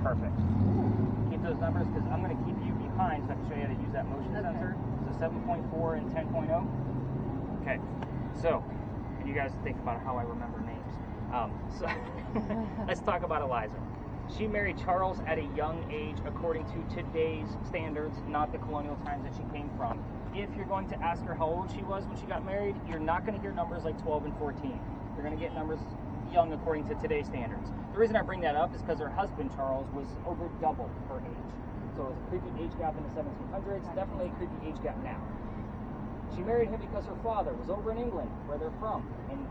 Perfect. Keep those numbers because I'm going to keep you behind so I can show you how to use that motion sensor. So 7.4 and 10.0. Okay. So, and you guys think about how I remember names. So let's talk about Eliza. She married Charles at a young age according to today's standards, not the colonial times that she came from. If you're going to ask her how old she was when she got married, you're not going to hear numbers like 12 and 14. You're going to get numbers young according to today's standards. The reason I bring that up is because her husband, Charles, was over double her age. So it was a creepy age gap in the 1700s, definitely a creepy age gap now. She married him because her father was over in England, where they're from, and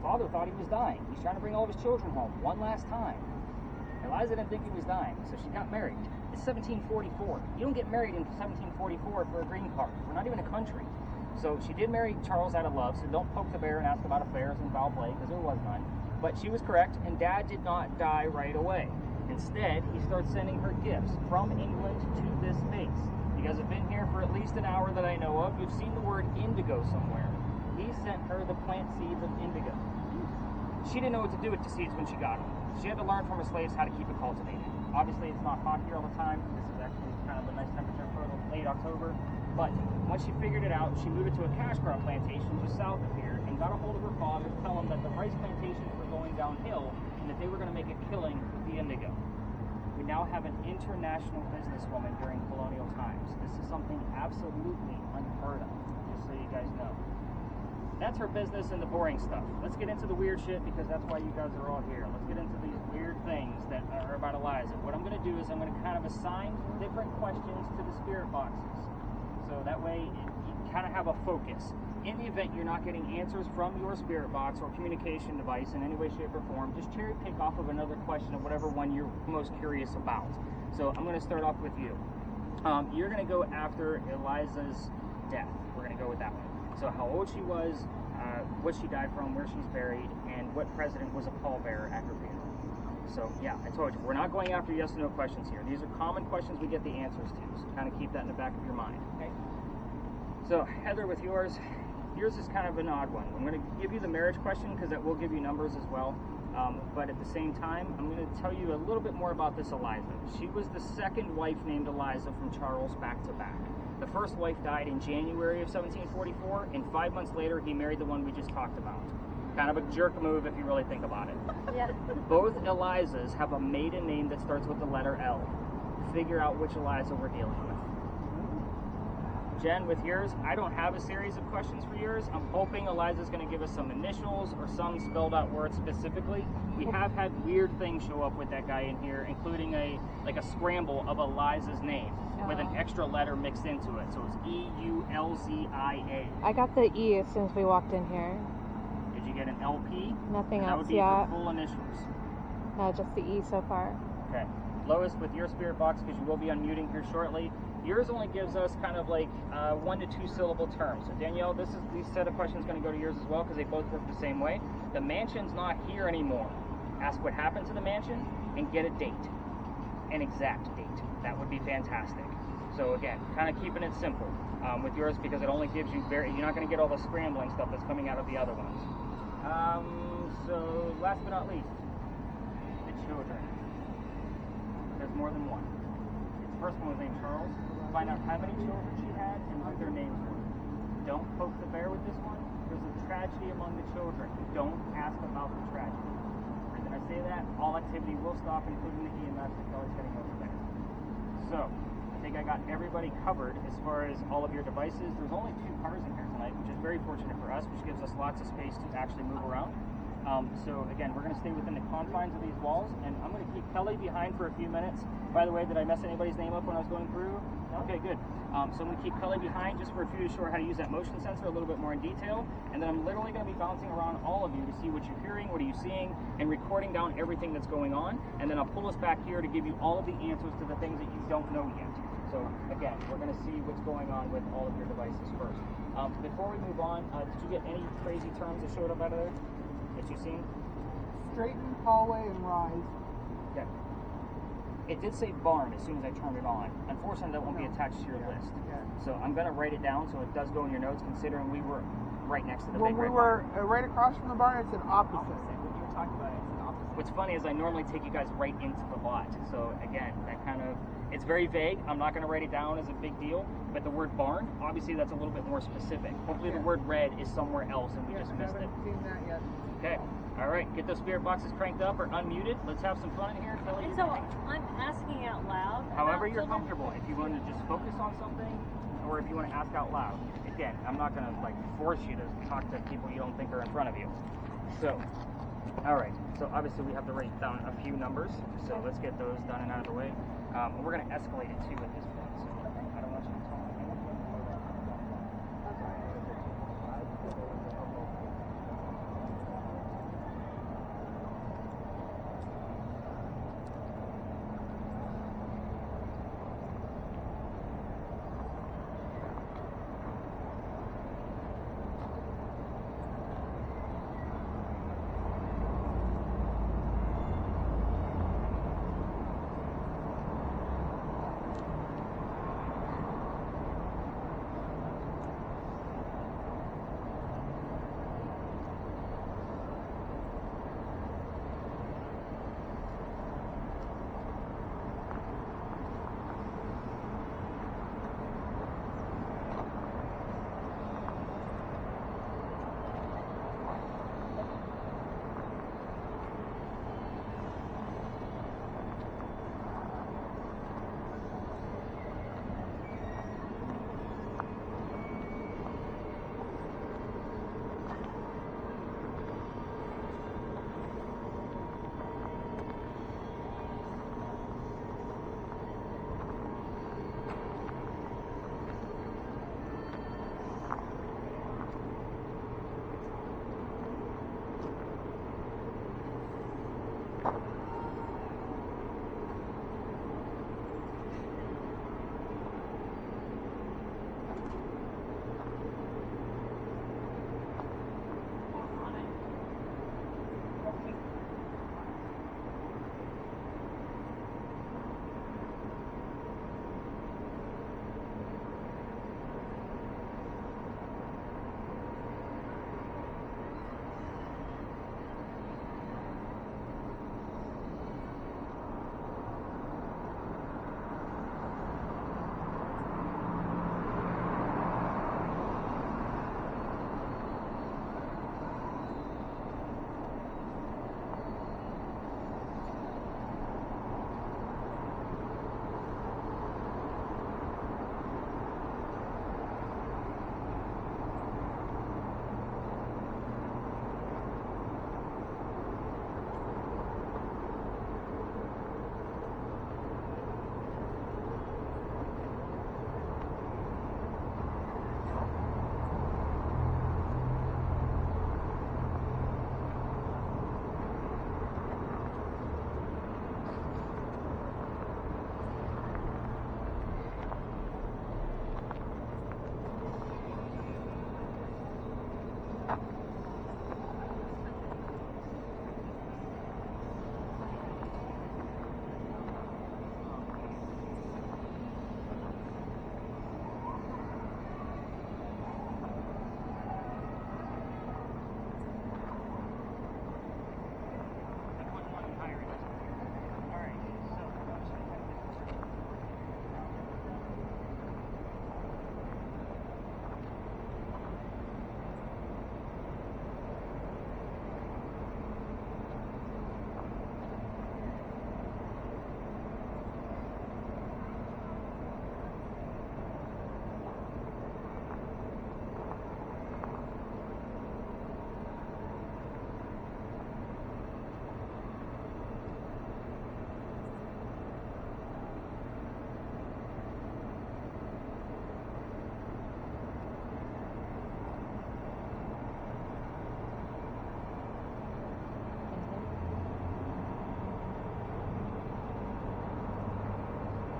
father thought he was dying. He's trying to bring all of his children home one last time. Eliza didn't think he was dying, so she got married. It's 1744. You don't get married in 1744 for a green card. We're not even a country. So she did marry Charles out of love, so don't poke the bear and ask about affairs and foul play, because there was none. But she was correct, and Dad did not die right away. Instead, he starts sending her gifts from England to this base. You guys have been here for at least an hour that I know of. You've seen the word indigo somewhere. He sent her the plant seeds of indigo. She didn't know what to do with the seeds when she got them. She had to learn from her slaves how to keep it cultivated. Obviously, it's not hot here all the time. This is actually kind of a nice temperature for late October. But once she figured it out, she moved it to a cash crop plantation just south of here and got a hold of her father to tell him that the rice plantations were going downhill and that they were going to make a killing with the indigo. We now have an international businesswoman during colonial times. This is something absolutely unheard of, just so you guys know. That's her business and the boring stuff. Let's get into the weird shit because that's why you guys are all here. Let's get into these weird things that are about Eliza. What I'm going to do is I'm going to kind of assign different questions to the spirit boxes. So that way you kind of have a focus. In the event you're not getting answers from your spirit box or communication device in any way, shape, or form, just cherry pick off of another question of whatever one you're most curious about. So I'm going to start off with you. You're going to go after Eliza's death. We're going to go with that one. So how old she was, what she died from, where she's buried, and what president was a pallbearer at her funeral. So yeah, I told you, we're not going after yes or no questions here. These are common questions we get the answers to, so kind of keep that in the back of your mind, okay? So Heather, with yours is kind of an odd one. I'm going to give you the marriage question because that will give you numbers as well. But at the same time, I'm going to tell you a little bit more about this Eliza. She was the second wife named Eliza from Charles back to back. The first wife died in January of 1744, and 5 months later, he married the one we just talked about. Kind of a jerk move if you really think about it. Yeah. Both Elizas have a maiden name that starts with the letter L. Figure out which Eliza we're dealing with. Jen, with yours, I don't have a series of questions for yours. I'm hoping Eliza's going to give us some initials or some spelled out words specifically. We have had weird things show up with that guy in here, including a scramble of Eliza's name with an extra letter mixed into it. So it's E-U-L-Z-I-A. I got the E as soon as we walked in here. Did you get an LP? Nothing else That would be yet. her full initials. No, just the E so far. Okay. Lois, with your spirit box, because you will be unmuting here shortly, yours only gives us kind of like 1 to 2 syllable terms. So Danielle, these set of questions going to go to yours as well because they both work the same way. The mansion's not here anymore. Ask what happened to the mansion and get a date, an exact date. That would be fantastic. So again, kind of keeping it simple with yours because it only gives you you're not going to get all the scrambling stuff that's coming out of the other ones. So last but not least, the children. There's more than one. The first one was named Charles. Find out how many children she had and what their names were. Don't poke the bear with this one. There's a tragedy among the children. Don't ask about the tragedy. The reason I say that, all activity will stop, including the EMS that Kelly's getting over there. So, I think I got everybody covered as far as all of your devices. There's only 2 cars in here tonight, which is very fortunate for us, which gives us lots of space to actually move around. So again, we're going to stay within the confines of these walls, and I'm going to keep Kelly behind for a few minutes. By the way, did I mess anybody's name up when I was going through? Okay, good. So I'm going to keep Kelly behind just for a few to show her how to use that motion sensor a little bit more in detail, and then I'm literally going to be bouncing around all of you to see what you're hearing, what are you seeing, and recording down everything that's going on, and then I'll pull us back here to give you all of the answers to the things that you don't know yet. So again, we're going to see what's going on with all of your devices first. Before we move on, did you get any crazy terms that showed up out of there that you've seen? Straighten, hallway, and rise. Okay. It did say barn as soon as I turned it on. Unfortunately, that won't be attached to your list. Yeah. So I'm going to write it down so it does go in your notes, considering we were right next to the When big we red were barn. right across from the barn, it's an opposite. When you were talking about it, it's an opposite. What's funny is I normally take you guys right into the lot. So again, that kind of, it's very vague. I'm not going to write it down as a big deal, but the word barn, obviously that's a little bit more specific. Hopefully the word red is somewhere else and we just missed it. Haven't seen that yet. Okay, all right, get those spirit boxes cranked up or unmuted. Let's have some fun in here. Kelly, And so I'm asking out loud. however about you're something? comfortable. If you want to just focus on something, or if you want to ask out loud. Again, I'm not going to like force you to talk to people you don't think are in front of you. So, all right. So obviously we have to write down a few numbers. So let's get those done and out of the way. We're going to escalate it too at this point. So I don't want you to talk.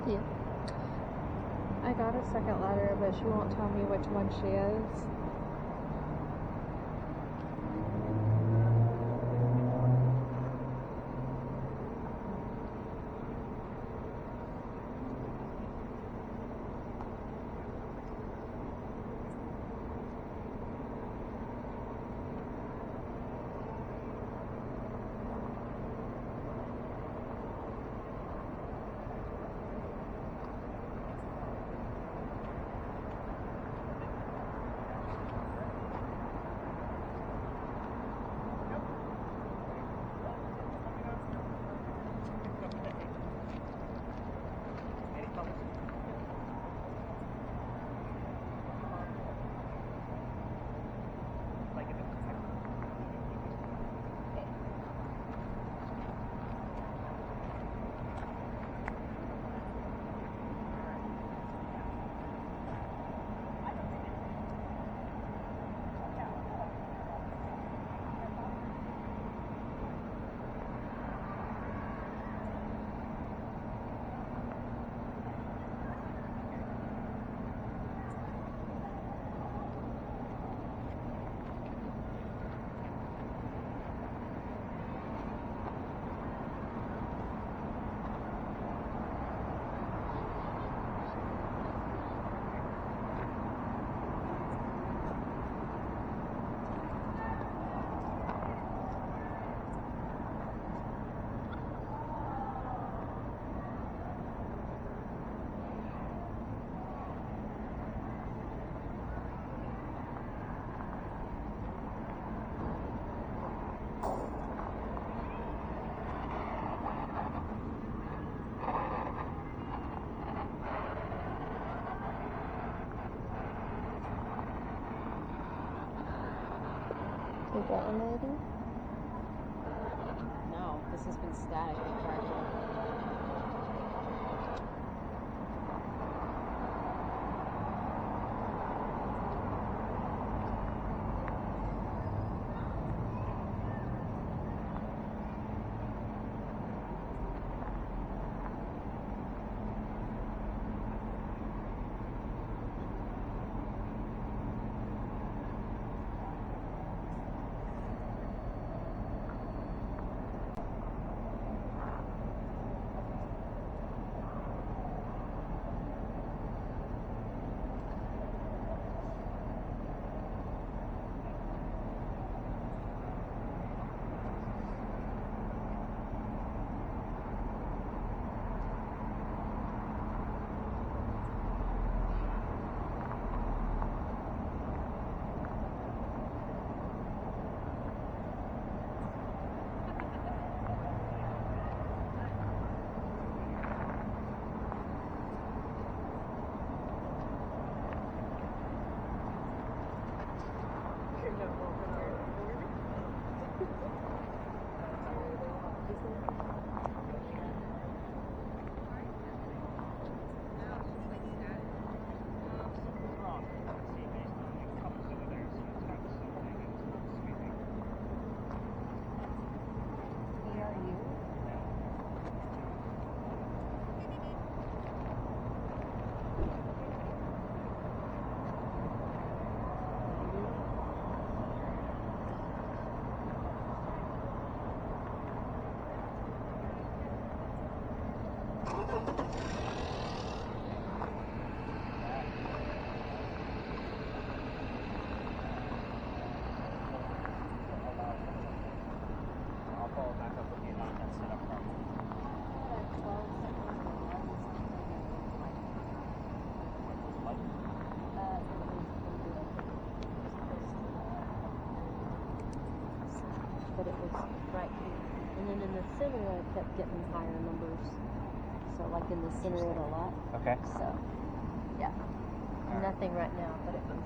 Yeah. I got a second letter, but she won't tell me which one she is. getting anything? No, this has been static exactly. But it was right here. And then in the center, I kept getting higher numbers. So, like in the center of the lot. Okay. So, yeah. Nothing right now, but it was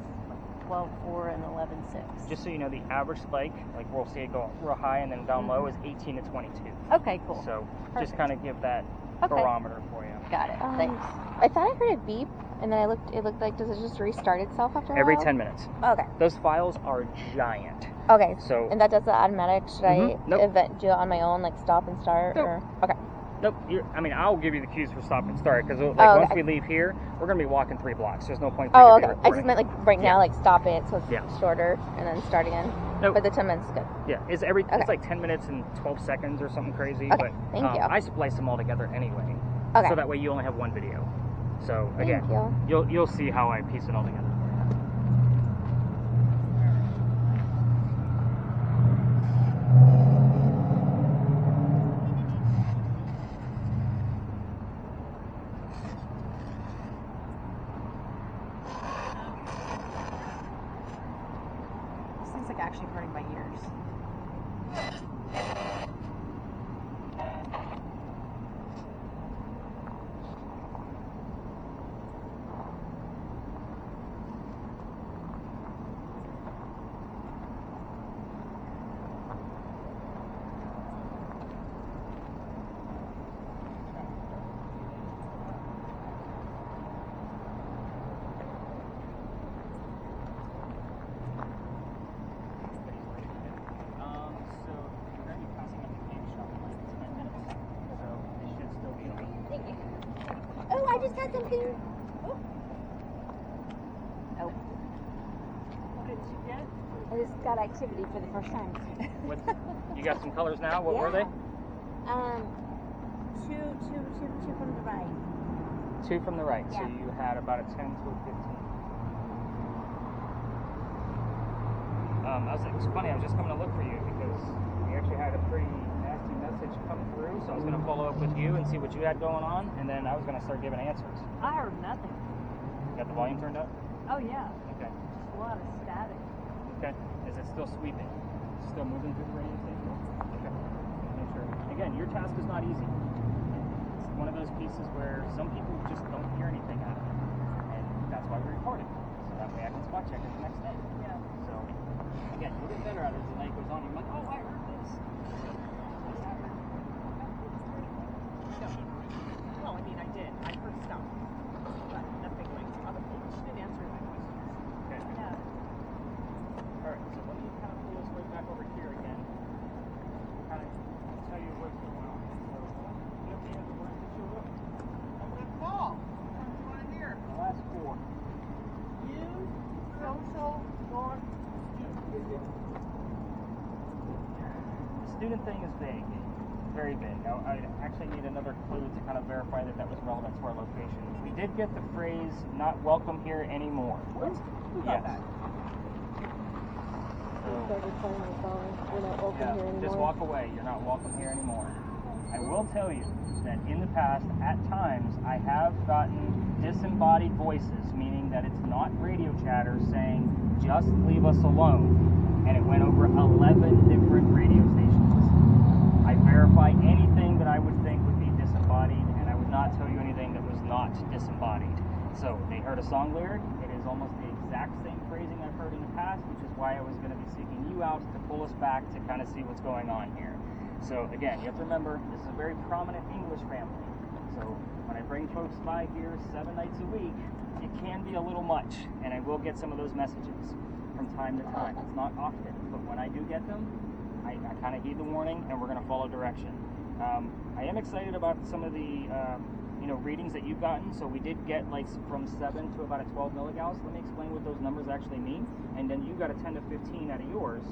12.4 and 11.6. Just so you know, the average spike, like we'll see it go real high and then down low, is 18 to 22. Okay, cool. So Perfect. just kind of give that Okay. barometer for you. Got it. Thanks. I thought I heard a beep, and then I looked. It looked like, does it just restart itself after a Every while? 10 minutes. Okay. Those files are giant. Okay. So And that does the automatic. Should I Nope. do it on my own, like stop and start? Nope. Or okay. Nope. I mean, I'll give you the cues for stop and start because like Oh, once okay. we leave here, we're gonna be walking 3 blocks. There's no point. For you Oh, to be okay. I just recording. meant like right now, like stop it so it's Yeah. shorter and then start again. Nope. But the 10 minutes is good. Yeah, it's Okay. like 10 minutes and 12 seconds or something crazy. Okay, But thank you. I splice them all together anyway. Okay. So that way you only have one video. So Thank again, you. you'll see how I piece it all together. This thing's like actually hurting my ears. So you're going to be passing up the cake shop in like 10 minutes. So it should still be open. Thank you. Oh, I just got something. Oh, What did you get? I just got activity for the first time. You got some colors now? What were they? Two from the right. 2 from the right. So Yeah. you had about a 10 to a 15. It's funny, I was just coming to look for you because we actually had a pretty nasty message come through, so I was going to follow up with you and see what you had going on, and then I was going to start giving answers. I heard nothing. Got the volume turned up? Oh yeah, Okay. just a lot of static. Okay. Is it still sweeping? Still moving through the radio station? Okay. Make sure. Again, your task is not easy. It's one of those pieces where some people just don't hear anything out of it, and that's why we record it. So that way I can spot check it the next day. Yeah. So, again, you'll get better at it as the night goes on. You're like, oh, I heard this. Well, I mean, I did. I heard stuff, but nothing like other people. She did answer my questions. Okay. Yeah. All right, so let me kind of pull this right back over here again. Kind of tell you what's going on. So, you have the other words that showed up? I'm gonna call. What do you want to hear? The last four. Use social norm student. The student thing is vague. Very big. I actually need another clue to kind of verify that that was relevant to our location. We did get the phrase, not welcome here anymore. What? Who got that? We started playing the song. We're not welcome here anymore. Just walk away. You're not welcome here anymore. I will tell you that in the past, at times, I have gotten disembodied voices, meaning that it's not radio chatter saying, just leave us alone. And it went over 11 different radio stations. I verify anything that I would think would be disembodied, and I would not tell you anything that was not disembodied. So they heard a song lyric. It is almost the exact same phrasing I've heard in the past, which is why I was going to be seeking you out to pull us back to kind of see what's going on here. So again, you have to remember, this is a very prominent English family. So when I bring folks by here 7 nights a week, it can be a little much, and I will get some of those messages from time to time. It's not often, but when I do get them, I kind of heed the warning, and we're going to follow direction. I am excited about some of the readings that you've gotten. So we did get like from 7 to about a 12 milligauss. Let me explain what those numbers actually mean. And then you got a 10 to 15 out of yours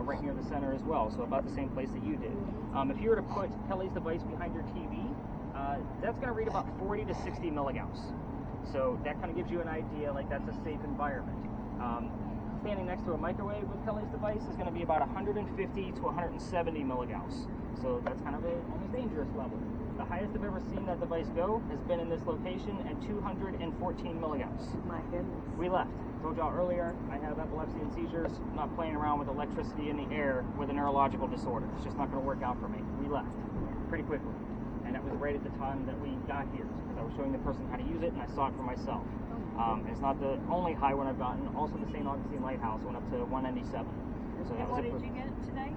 right near the center as well. So about the same place that you did. If you were to put Kelly's device behind your TV, that's going to read about 40 to 60 milligauss. So that kind of gives you an idea, like that's a safe environment. Standing next to a microwave with Kelly's device is going to be about 150 to 170 milligauss. So that's kind of a almost dangerous level. The highest I've ever seen that device go has been in this location at 214 milligauss. My goodness. We left. Told y'all earlier, I have epilepsy and seizures. I'm not playing around with electricity in the air with a neurological disorder. It's just not going to work out for me. We left pretty quickly. And that was right at the time that we got here, because I was showing the person how to use it, and I saw it for myself. It's not the only high one I've gotten. Also, the St. Augustine Lighthouse went up to 197. So that was What did you get today?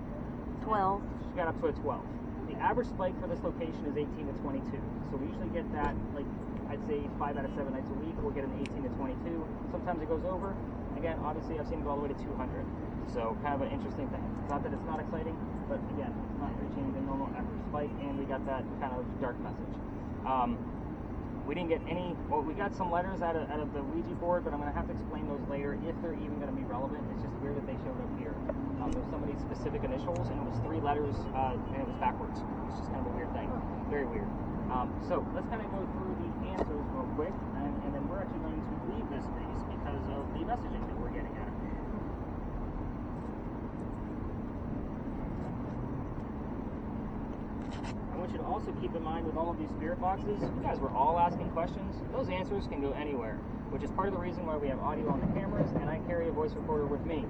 12. She got up to a 12. The average spike for this location is 18 to 22. So we usually get that, like, I'd say 5 out of 7 nights a week. We'll get an 18 to 22. Sometimes it goes over. Again, obviously, I've seen it go all the way to 200. So kind of an interesting thing. It's not that it's not exciting, but again, it's not reaching the normal average spike, and we got that kind of dark message. We didn't get any, well, we got some letters out of the Ouija board, but I'm going to have to explain those later if they're even going to be relevant. It's just weird that they showed up here. There was somebody's specific initials, and it was 3 letters, and it was backwards. It's just kind of a weird thing. Very weird. So let's kind of go through the answers real quick, and then we're actually going to leave this space because of the messaging that we're getting at. I want you to also keep in mind with all of these spirit boxes, you guys were all asking questions. Those answers can go anywhere, which is part of the reason why we have audio on the cameras, and I carry a voice recorder with me.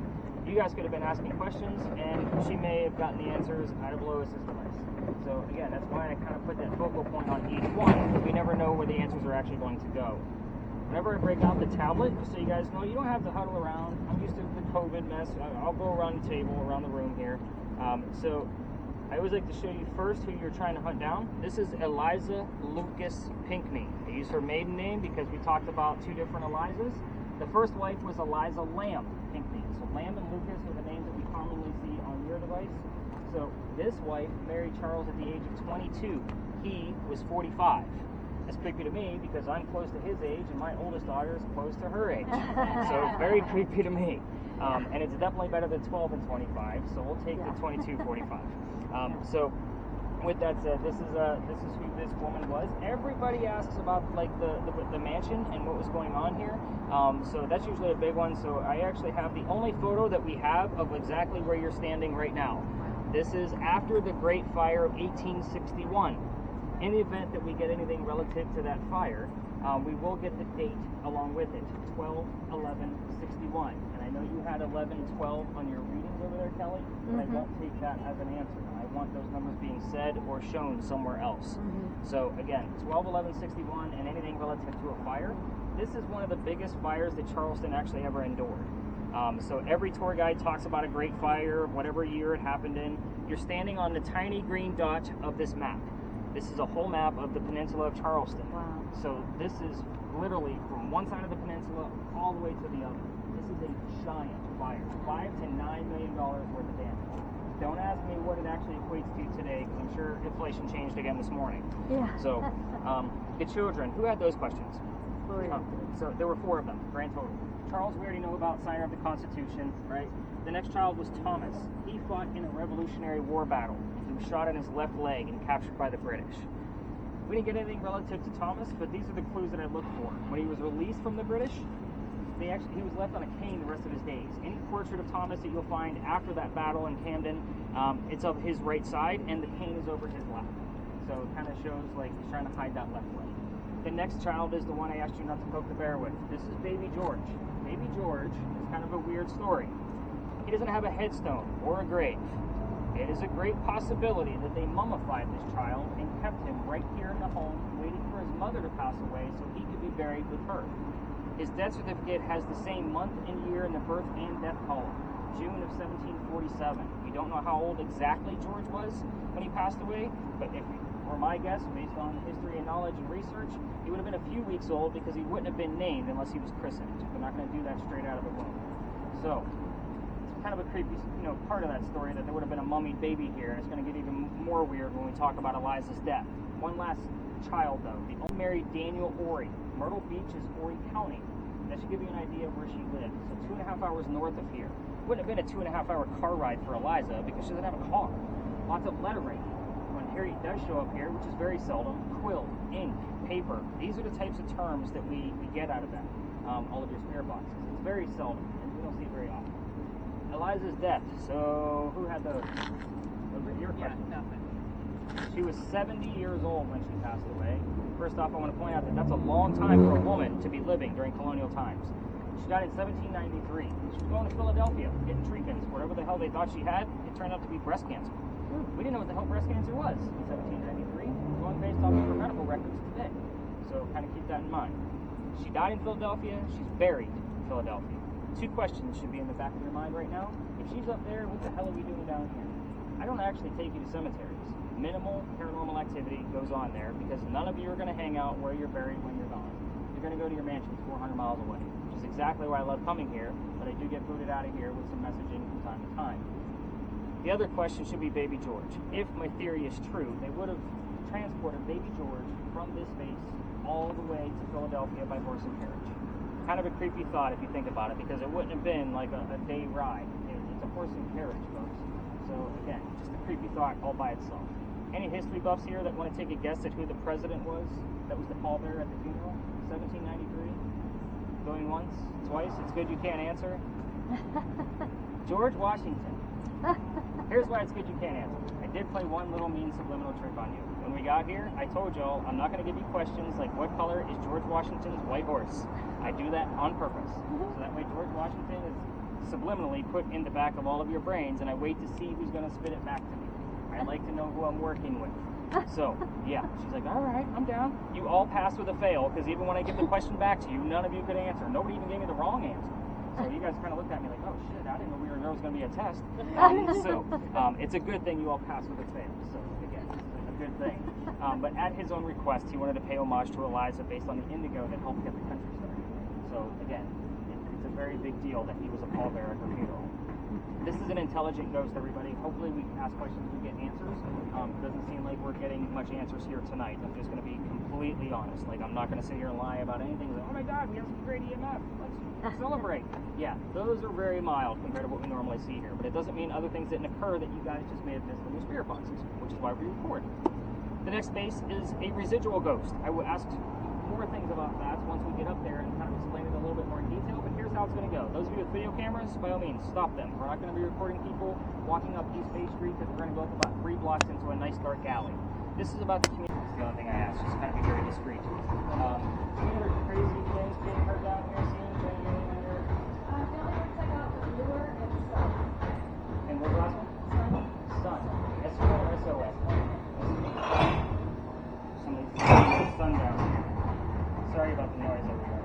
You guys could have been asking questions, and she may have gotten the answers out of Lois's device. So again, that's why I kind of put that focal point on each one, because we never know where the answers are actually going to go. Whenever I break out the tablet, just so you guys know, you don't have to huddle around. I'm used to the COVID mess. I'll go around the table, around the room here. So I always like to show you first who you're trying to hunt down. This is Eliza Lucas Pinckney. I use her maiden name because we talked about 2 different Elizas. The first wife was Eliza Lamb Pinckney. So Lamb and Lucas are the names that we commonly see on your device. So this wife married Charles at the age of 22. He was 45. That's creepy to me because I'm close to his age and my oldest daughter is close to her age. So very creepy to me. And it's definitely better than 12 and 25, so we'll take the 22-45. So with that said, this is who this woman was. Everybody asks about like the mansion and what was going on here. So that's usually a big one. So I actually have the only photo that we have of exactly where you're standing right now. This is after the Great Fire of 1861. In the event that we get anything relative to that fire, we will get the date along with it, 12/11/61. And I know you had 11/12 on your readings over there, Kelly, but I won't take that as an answer. I want those numbers being said or shown somewhere else. So again, 12/11/61 and anything relative to a fire. this is one of the biggest fires that Charleston actually ever endured. So every tour guide talks about a great fire, whatever year it happened in. You're standing on the tiny green dot of this map. This is a whole map of the peninsula of Charleston. Wow. So this is literally from one side of the peninsula all the way to the other. This is a giant fire. $5 to $9 million worth of damage. Don't ask me what it actually equates to today, because I'm sure inflation changed again this morning. Yeah. So, the children, who had those questions? Gloria. So there were 4 of them, grand total. Charles, we already know about, signer of the Constitution, right? The next child was Thomas. He fought in a Revolutionary War battle. He was shot in his left leg and captured by the British. We didn't get anything relative to Thomas, but these are the clues that I looked for. When he was released from the British, he was left on a cane the rest of his days. Any portrait of Thomas that you'll find after that battle in Camden, it's of his right side, and the cane is over his left. So it kind of shows like he's trying to hide that left leg. The next child is the one I asked you not to poke the bear with. This is baby George. Baby George is kind of a weird story. He doesn't have a headstone or a grave. It is a great possibility that they mummified this child and kept him right here in the home, waiting for his mother to pass away so he could be buried with her. His death certificate has the same month and year in the birth and death column, June of 1747. We don't know how old exactly George was when he passed away, but if were my guess, based on history and knowledge and research, he would have been a few weeks old because he wouldn't have been named unless he was christened. They're not going to do that straight out of the womb. So, it's kind of a creepy, part of that story that there would have been a mummied baby here, and it's going to get even more weird when we talk about Eliza's death. One last child, though, the unmarried Danielle Ory. Myrtle Beach is Ory County. That should give you an idea of where she lived. So 2.5 hours north of here. Wouldn't have been a 2.5-hour car ride for Eliza because she doesn't have a car. Lots of lettering. When Harry does show up here, which is very seldom, quill, ink, paper. These are the types of terms that we get out of that, all of your spirit boxes. It's very seldom, and we don't see it very often. Eliza's death. So, who had those? Your question. Yeah, nothing. She was 70 years old when she passed away. First off, I want to point out that that's a long time for a woman to be living during colonial times. She died in 1793. She was going to Philadelphia, getting treatments, whatever the hell they thought she had. It turned out to be breast cancer. We didn't know what the hell breast cancer was in 1793. We're going based off of her medical records today. So kind of keep that in mind. She died in Philadelphia. She's buried in Philadelphia. 2 questions should be in the back of your mind right now. If she's up there, what the hell are we doing down here? I don't actually take you to cemeteries. Minimal paranormal activity goes on there because none of you are going to hang out where you're buried when you're gone. You're going to go to your mansions 400 miles away, which is exactly why I love coming here, but I do get booted out of here with some messaging from time to time. The other question should be baby George. If my theory is true, they would have transported baby George from this base all the way to Philadelphia by horse and carriage. Kind of a creepy thought if you think about it, because it wouldn't have been like a day ride. It's a horse and carriage, folks. So again, just a creepy thought all by itself. Any history buffs here that want to take a guess at who the president was that was the pallbearer at the funeral? 1793? Going once, twice? It's good you can't answer. George Washington. Here's why it's good you can't answer. I did play one little mean subliminal trick on you. When we got here, I told y'all I'm not going to give you questions like what color is George Washington's white horse. I do that on purpose. So that way George Washington is subliminally put in the back of all of your brains, and I wait to see who's going to spit it back to me. I like to know who I'm working with. So, yeah, she's like, all right, I'm down. You all passed with a fail, because even when I give the question back to you, none of you could answer. Nobody even gave me the wrong answer. So you guys kind of looked at me like, oh shit, I didn't know there was going to be a test. It's a good thing you all passed with a fail. So again, it's a good thing. But at his own request, he wanted to pay homage to Eliza based on the indigo that helped get the country started. So again, it's a very big deal that he was a pallbearer at her funeral. This is an intelligent ghost, everybody. Hopefully we ask questions, we get answers. It doesn't seem like we're getting much answers here tonight. I'm just going to be completely honest. Like, I'm not going to sit here and lie about anything. Like, oh my God, we have some great EMF. Let's celebrate. Yeah, those are very mild compared to what we normally see here. But it doesn't mean other things didn't occur that you guys just may have missed in your spirit boxes, which is why we record. The next space is a residual ghost. I will ask more things about that once we get up there and kind of explain it a little bit more in detail, but here's how it's going to go. Those of you with video cameras, by all means, stop them. We're not going to be recording people walking up East Bay Street because we're going to go up about 3 blocks into a nice dark alley. This is about the community. That's the only thing I ask, just kind of be very discreet. Any other crazy things being heard down here, seeing anything on here? I feel like we're check out the lure and stuff. And what last one? Sun. S-U or S-O-S? Somebody's sun down here. Sorry about the noise over here.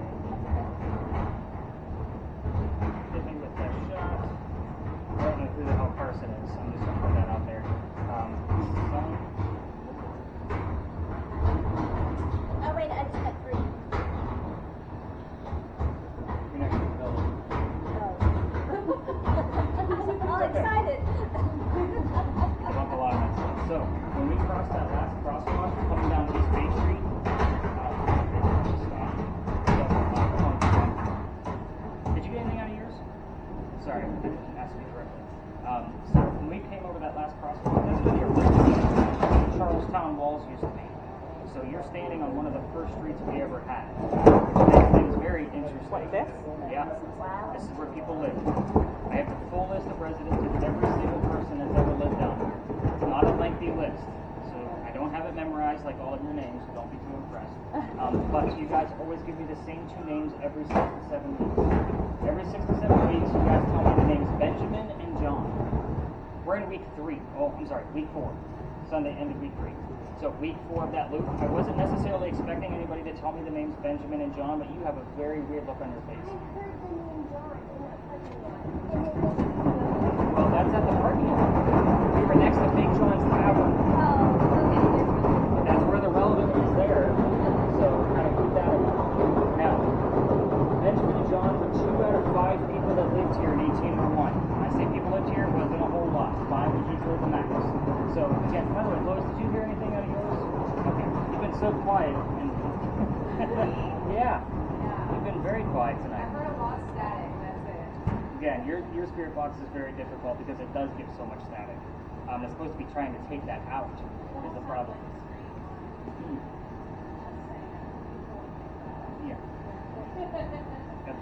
So you're standing on one of the first streets we ever had, which makes things very interesting. Like this? Yeah. This is where people live. I have the full list of residents of every single person that's ever lived down here. It's not a lengthy list, so I don't have it memorized like all of your names, so don't be too impressed. But you guys always give me the same two names every 6 to 7 weeks. Every 6 to 7 weeks, you guys tell me the names Benjamin and John. We're in week 3. Oh, I'm sorry, week 4. Sunday ended week 3. So week 4 of that loop, I wasn't necessarily expecting anybody to tell me the names Benjamin and John, but you have a very weird look on your face. Well, that's at the parking lot. We were next to Big John's Tavern. But that's where the relevant is there. So kind of keep that in mind. Now, Benjamin and John were 2 out of 5 people that lived here in 1801. When I say people lived here, it wasn't a whole lot. 5 was usually the max. So again, by the way, Lois, did you hear anything out of yours? Okay. You've been so quiet. And yeah. You've been very quiet tonight. I heard a lot of static, that's it. Again, your spirit box is very difficult because it does give so much static. It's supposed to be trying to take that out is the problem. Yeah.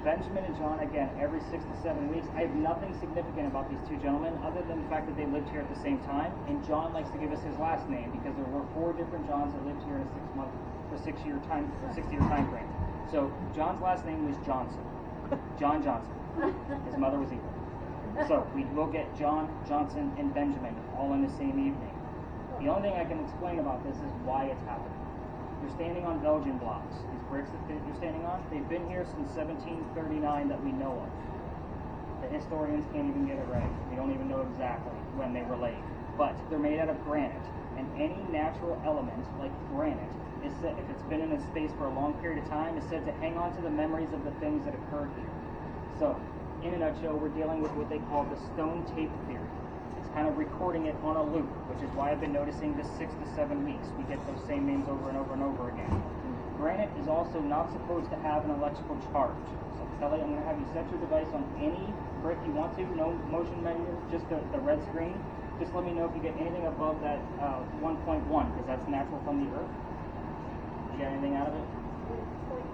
Benjamin and John, again, every 6 to 7 weeks. I have nothing significant about these two gentlemen other than the fact that they lived here at the same time. And John likes to give us his last name because there were 4 different Johns that lived here in a 6-year time frame. So John's last name was Johnson. John Johnson. His mother was evil. So we will get John, Johnson, and Benjamin all in the same evening. The only thing I can explain about this is why it's happening. You're standing on Belgian blocks. These bricks that you're standing on, they've been here since 1739 that we know of. The historians can't even get it right. We don't even know exactly when they were laid. But they're made out of granite. And any natural element, like granite, is said, if it's been in a space for a long period of time, is said to hang on to the memories of the things that occurred here. So, in a nutshell, we're dealing with what they call the stone tape theory. It's kind of recording it on a loop, which is why I've been noticing this 6 to 7 weeks. We get those same names over and over and over again. Granite is also not supposed to have an electrical charge. So Kelly, I'm going to have you set your device on any brick you want to, no motion menu, just the red screen. Just let me know if you get anything above that 1.1, because that's natural from the earth. Did you get anything out of it? 0.9,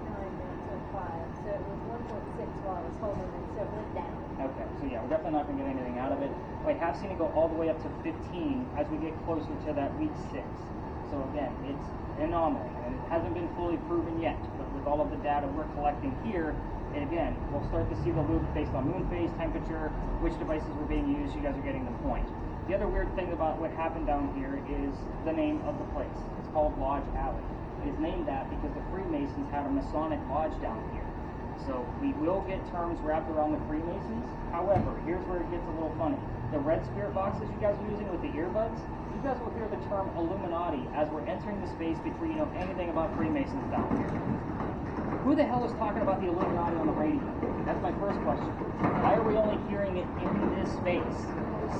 9.5, so it was 1.6 while I was holding it, so it went down. Okay, so yeah, we're definitely not going to get anything out of it. I have seen it go all the way up to 15 as we get closer to that week 6. So again, it's an anomaly, and it hasn't been fully proven yet, but with all of the data we're collecting here, and again, we'll start to see the loop based on moon phase, temperature, which devices were being used. You guys are getting the point. The other weird thing about what happened down here is the name of the place. It's called Lodge Alley. It is named that because the Freemasons had a Masonic lodge down here. So we will get terms wrapped around the Freemasons. However, here's where it gets a little funny. The red spirit boxes you guys are using with the earbuds, you guys will hear the term Illuminati as we're entering the space before you know anything about Freemasons down here. Who the hell is talking about the Illuminati on the radio? That's my first question. Why are we only hearing it in this space?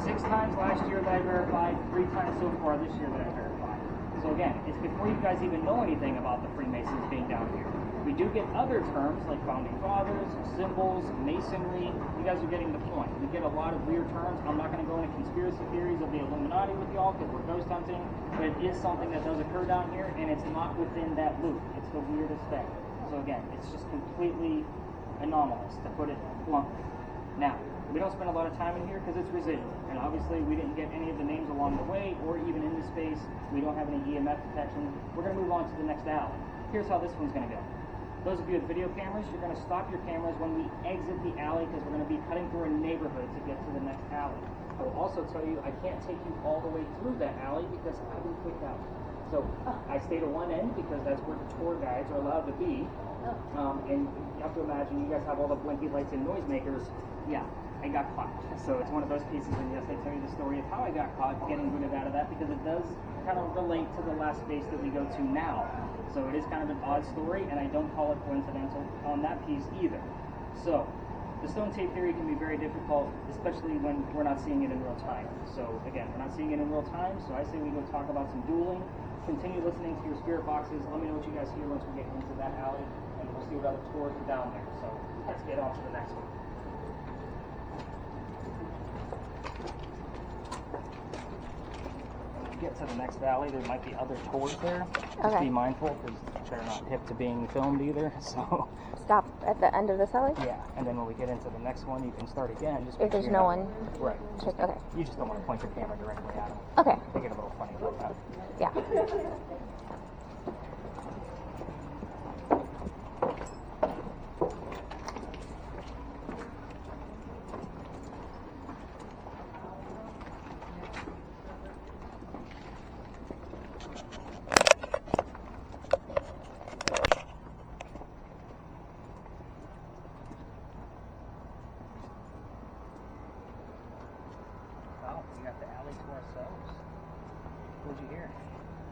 6 times last year that I verified, 3 times so far this year that I verified. So again, it's before you guys even know anything about the Freemasons being down here. We do get other terms like founding fathers, symbols, masonry. You guys are getting the point. We get a lot of weird terms. I'm not going to go into conspiracy theories of the Illuminati with y'all because we're ghost hunting, but it is something that does occur down here, and it's not within that loop. It's the weirdest thing. So again, it's just completely anomalous, to put it bluntly. Now, we don't spend a lot of time in here because it's residual, and obviously we didn't get any of the names along the way, or even in the space. We don't have any EMF detection. We're going to move on to the next alley. Here's how this one's going to go. Those of you with video cameras, you're going to stop your cameras when we exit the alley because we're going to be cutting through a neighborhood to get to the next alley. I will also tell you I can't take you all the way through that alley because I've been kicked out. So I stay to one end because that's where the tour guides are allowed to be. And you have to imagine you guys have all the blinky lights and noisemakers. Yeah, I got caught. So it's one of those cases, and yes, I tell you the story of how I got caught getting booted out of that because it does kind of relate to the last space that we go to now. So it is kind of an odd story, and I don't call it coincidental on that piece either. So the stone tape theory can be very difficult, especially when we're not seeing it in real time. So again, we're not seeing it in real time, so I say we go talk about some dueling. Continue listening to your spirit boxes. Let me know what you guys hear once we get into that alley, and we'll see what other tours are down there. So let's get on to the next one. you get to the next alley, there might be other tours there. Just Okay. be mindful, because they're not hip to being filmed either. So Stop at the end of this alley? yeah, and then when we get into the next one, you can start again. Just If make sure there's you're no not- one. Right. Okay. You just don't want to point your camera directly at them. Okay. They get a little funny about that. Yeah. Wow, we got the alley to ourselves. What'd you hear?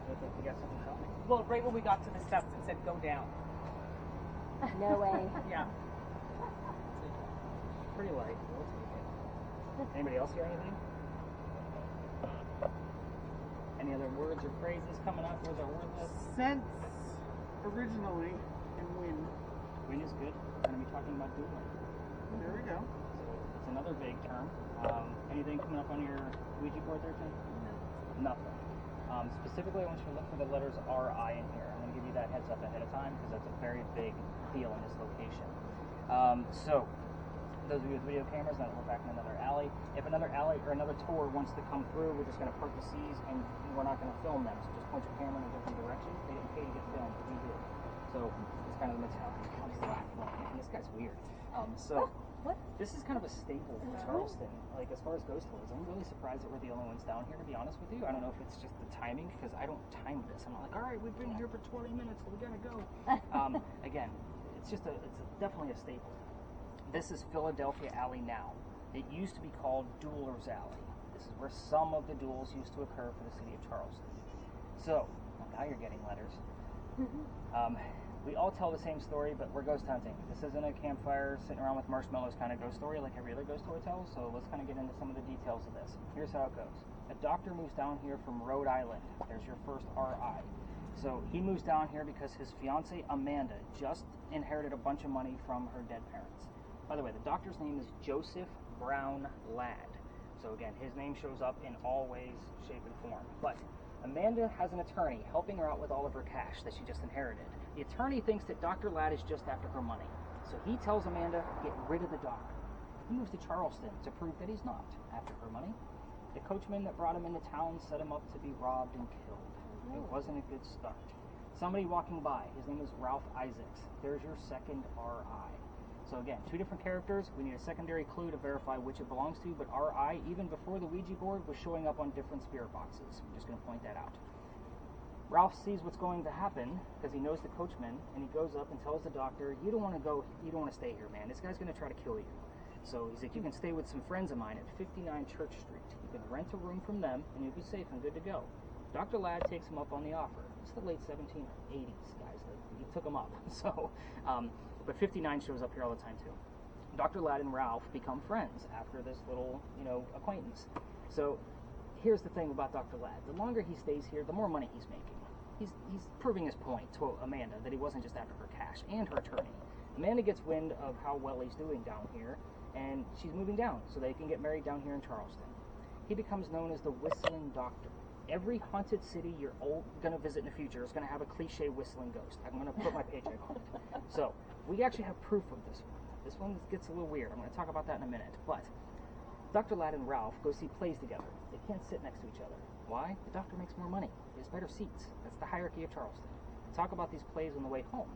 Looked like we got something coming. Well, right when we got to the steps, it said go down. No way. Yeah. Pretty light. We'll take it. Anybody else hear anything? Any other words or phrases coming up? Where's our word list? Since originally in wind. Wind is good. We're going to be talking about dueling. There we go. So it's another vague term. Anything coming up on your Ouija board there, Tim? No. Nothing. Specifically, I want you to look for the letters R-I in here. I'm going to give you that heads up ahead of time because that's a very big deal in this location. So, those of you with video cameras, now that we're back in another alley, if another alley or another tour wants to come through, we're just going to part the seas and we're not going to film them. So just point your camera in a different direction. They didn't pay to get filmed, but we did. So it's kind of the mentality. I'm laughing. And this guy's weird. What? This is kind of a staple for Charleston. Like, as far as ghost tours, I'm really surprised that we're the only ones down here, to be honest with you. I don't know if it's just the timing, because I don't time this. I'm not like, all right, we've been here for 20 minutes, so we gotta go. Again, it's definitely a staple. This is Philadelphia Alley now. It used to be called Duelers Alley. This is where some of the duels used to occur for the city of Charleston. So, well, now you're getting letters. We all tell the same story, but we're ghost hunting. This isn't a campfire, sitting around with marshmallows kind of ghost story like every other ghost story tells, so let's kind of get into some of the details of this. Here's how it goes. A doctor moves down here from Rhode Island. There's your first R.I. So he moves down here because his fiancée, Amanda, just inherited a bunch of money from her dead parents. By the way, the doctor's name is Joseph Brown Ladd. So again, his name shows up in all ways, shape, and form. But Amanda has an attorney helping her out with all of her cash that she just inherited. The attorney thinks that Dr. Ladd is just after her money. So he tells Amanda, get rid of the doctor. He moves to Charleston to prove that he's not after her money. The coachman that brought him into town set him up to be robbed and killed. It wasn't a good start. Somebody walking by, his name is Ralph Isaacs. There's your second R.I. So again, two different characters. We need a secondary clue to verify which it belongs to, but R.I., even before the Ouija board, was showing up on different spirit boxes. I'm just going to point that out. Ralph sees what's going to happen because he knows the coachman, and he goes up and tells the doctor, you don't want to go, you don't want to stay here, man. This guy's going to try to kill you. So he's like, you can stay with some friends of mine at 59 Church Street. You can rent a room from them, and you'll be safe and good to go. Dr. Ladd takes him up on the offer. It's the late 1780s, guys. He took him up. So, but 59 shows up here all the time, too. Dr. Ladd and Ralph become friends after this little, acquaintance. So here's the thing about Dr. Ladd. The longer he stays here, the more money he's making. He's proving his point to Amanda that he wasn't just after her cash and her attorney. Amanda gets wind of how well he's doing down here, and she's moving down so they can get married down here in Charleston. He becomes known as the Whistling Doctor. Every haunted city you're going to visit in the future is going to have a cliche whistling ghost. I'm going to put my paycheck on it. So we actually have proof of this one. This one gets a little weird. I'm going to talk about that in a minute. But Dr. Ladd and Ralph go see plays together. They can't sit next to each other. Why? The doctor makes more money. He has better seats. That's the hierarchy of Charleston. They talk about these plays on the way home.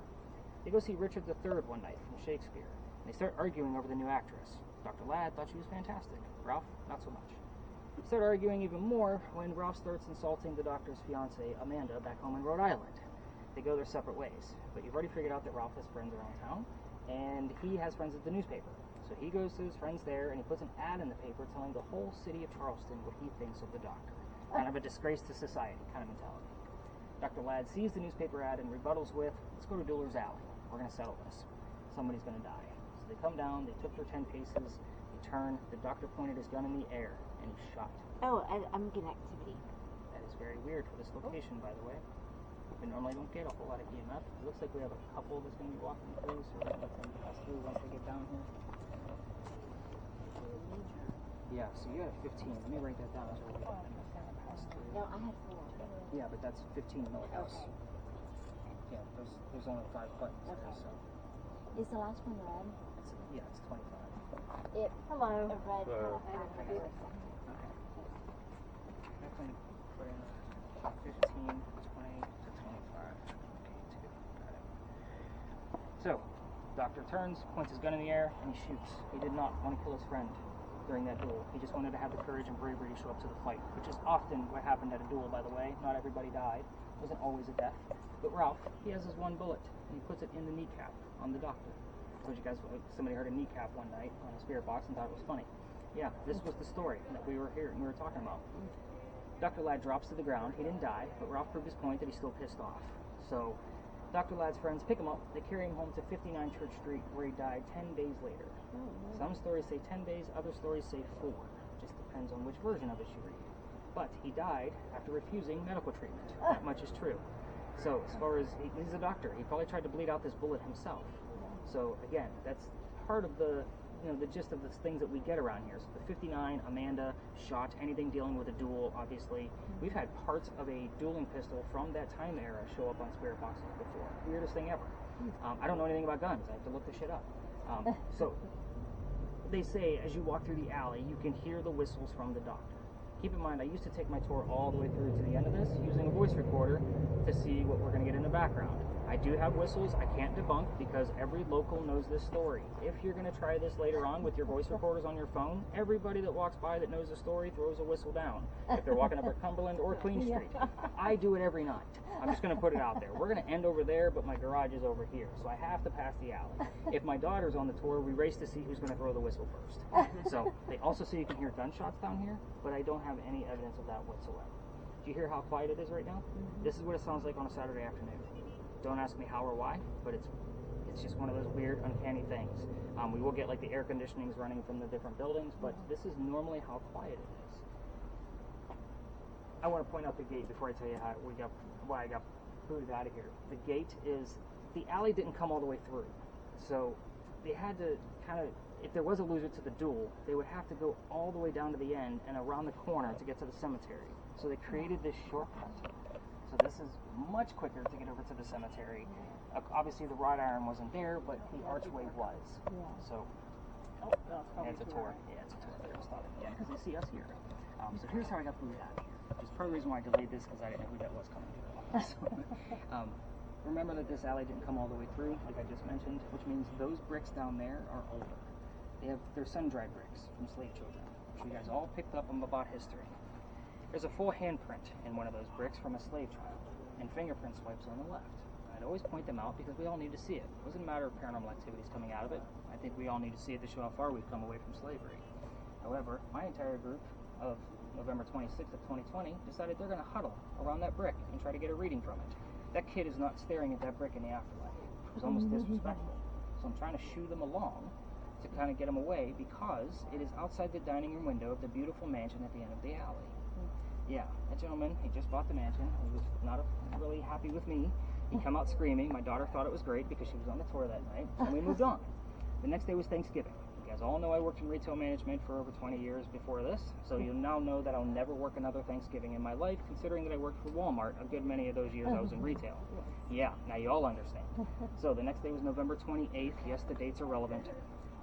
They go see Richard III one night from Shakespeare. And they start arguing over the new actress. Dr. Ladd thought she was fantastic. Ralph, not so much. They start arguing even more when Ralph starts insulting the doctor's fiancée, Amanda, back home in Rhode Island. They go their separate ways. But you've already figured out that Ralph has friends around town, and he has friends at the newspaper. So he goes to his friends there, and he puts an ad in the paper telling the whole city of Charleston what he thinks of the doctor. Kind of a disgrace to society kind of mentality. Dr. Ladd sees the newspaper ad and rebuttals with, let's go to Duelers Alley. We're going to settle this. Somebody's going to die. So they come down, they took their 10 paces, they turn, the doctor pointed his gun in the air, and he shot. Oh, I'm getting activity. That is very weird for this location, by the way. We normally don't get a whole lot of EMF. It looks like we have a couple that's going to be walking through, so we're going to let them pass through once they get down here. Yeah, so you got a 15. Let me write that down. So we're That's 3. No, I had 4. Yeah, but that's 15 millivolts. Okay. Yeah, there's only 5 buttons there, Okay. so Is the last one red? it's 25. Hello. A red. Hello. Okay. Definitely put in 15, 20 to 25. Okay, 2. Got it. So, doctor turns, points his gun in the air, and he shoots. He did not want to kill his friend during that duel. He just wanted to have the courage and bravery to show up to the fight, which is often what happened at a duel, by the way. Not everybody died. It wasn't always a death. But Ralph, he has his one bullet, and he puts it in the kneecap on the doctor. I told you guys somebody heard a kneecap one night on a spirit box and thought it was funny. Yeah, this was the story that we were talking about. Dr. Ladd drops to the ground. He didn't die, but Ralph proved his point that he's still pissed off. So Dr. Ladd's friends pick him up. They carry him home to 59 Church Street, where he died 10 days later. Some stories say 10 days, other stories say 4. Just depends on which version of it you read. But he died after refusing medical treatment. That much is true. So as far as he's a doctor, he probably tried to bleed out this bullet himself. So again, that's part of the the gist of the things that we get around here. So the 59, Amanda, shot, anything dealing with a duel, obviously. We've had parts of a dueling pistol from that time era show up on spirit boxes before. Weirdest thing ever. I don't know anything about guns. I have to look this shit up. So they say as you walk through the alley, you can hear the whistles from the doctor. Keep in mind, I used to take my tour all the way through to the end of this using a voice recorder to see what we're going to get in the background. I do have whistles I can't debunk because every local knows this story. If you're going to try this later on with your voice recorders on your phone, everybody that walks by that knows the story throws a whistle down. If they're walking up at Cumberland or Queen Street. I do it every night. I'm just going to put it out there. We're going to end over there, but my garage is over here, so I have to pass the alley. If my daughter's on the tour, we race to see who's going to throw the whistle first. So they also say you can hear gunshots down here, but I don't have any evidence of that whatsoever. Do you hear how quiet it is right now? This is what it sounds like on a Saturday afternoon. Don't ask me how or why, but it's just one of those weird, uncanny things. We will get like the air conditionings running from the different buildings, but this is normally how quiet it is. I want to point out the gate before I tell you why I got booted out of here. The gate is, the alley didn't come all the way through, so they had to kind of, if there was a loser to the duel, they would have to go all the way down to the end and around the corner to get to the cemetery. So they created this shortcut. So this is much quicker to get over to the cemetery. Obviously the wrought iron wasn't there, but the archway was. So it's a tour. Yeah, it's a tour. They're just again because they see us here. So here's how I got booted out of here. Which is part of the reason why I delayed this, because I didn't know who that was coming through. So, remember that this alley didn't come all the way through, like I just mentioned, which means those bricks down there are older. They're sun-dried bricks from slave children, which you guys all picked up on about history. There's a full handprint in one of those bricks from a slave child, and fingerprint swipes on the left. I'd always point them out because we all need to see it. It wasn't a matter of paranormal activities coming out of it. I think we all need to see it to show how far we've come away from slavery. However, my entire group of November 26th of 2020 decided they're going to huddle around that brick and try to get a reading from it. That kid is not staring at that brick in the afterlife. It was almost disrespectful. So I'm trying to shoo them along to kind of get them away because it is outside the dining room window of the beautiful mansion at the end of the alley. Yeah, that gentleman, he just bought the mansion. He was not really happy with me. He come out screaming. My daughter thought it was great because she was on the tour that night, and we moved on. The next day was Thanksgiving. You guys all know I worked in retail management for over 20 years before this, so you'll now know that I'll never work another Thanksgiving in my life, considering that I worked for Walmart a good many of those years I was in retail. Yeah, now you all understand. So the next day was November 28th. Yes, the dates are relevant.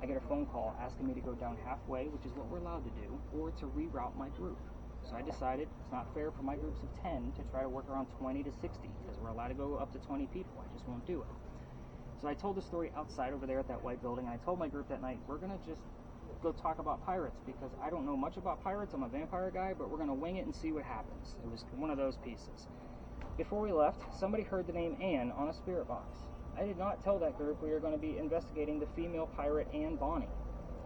I get a phone call asking me to go down halfway, which is what we're allowed to do, or to reroute my group. So I decided it's not fair for my groups of 10 to try to work around 20 to 60, because we're allowed to go up to 20 people. I just won't do it. So I told the story outside over there at that white building, and I told my group that night, we're going to just go talk about pirates, because I don't know much about pirates. I'm a vampire guy, but we're going to wing it and see what happens. It was one of those pieces. Before we left, somebody heard the name Anne on a spirit box. I did not tell that group we were going to be investigating the female pirate Anne Bonny.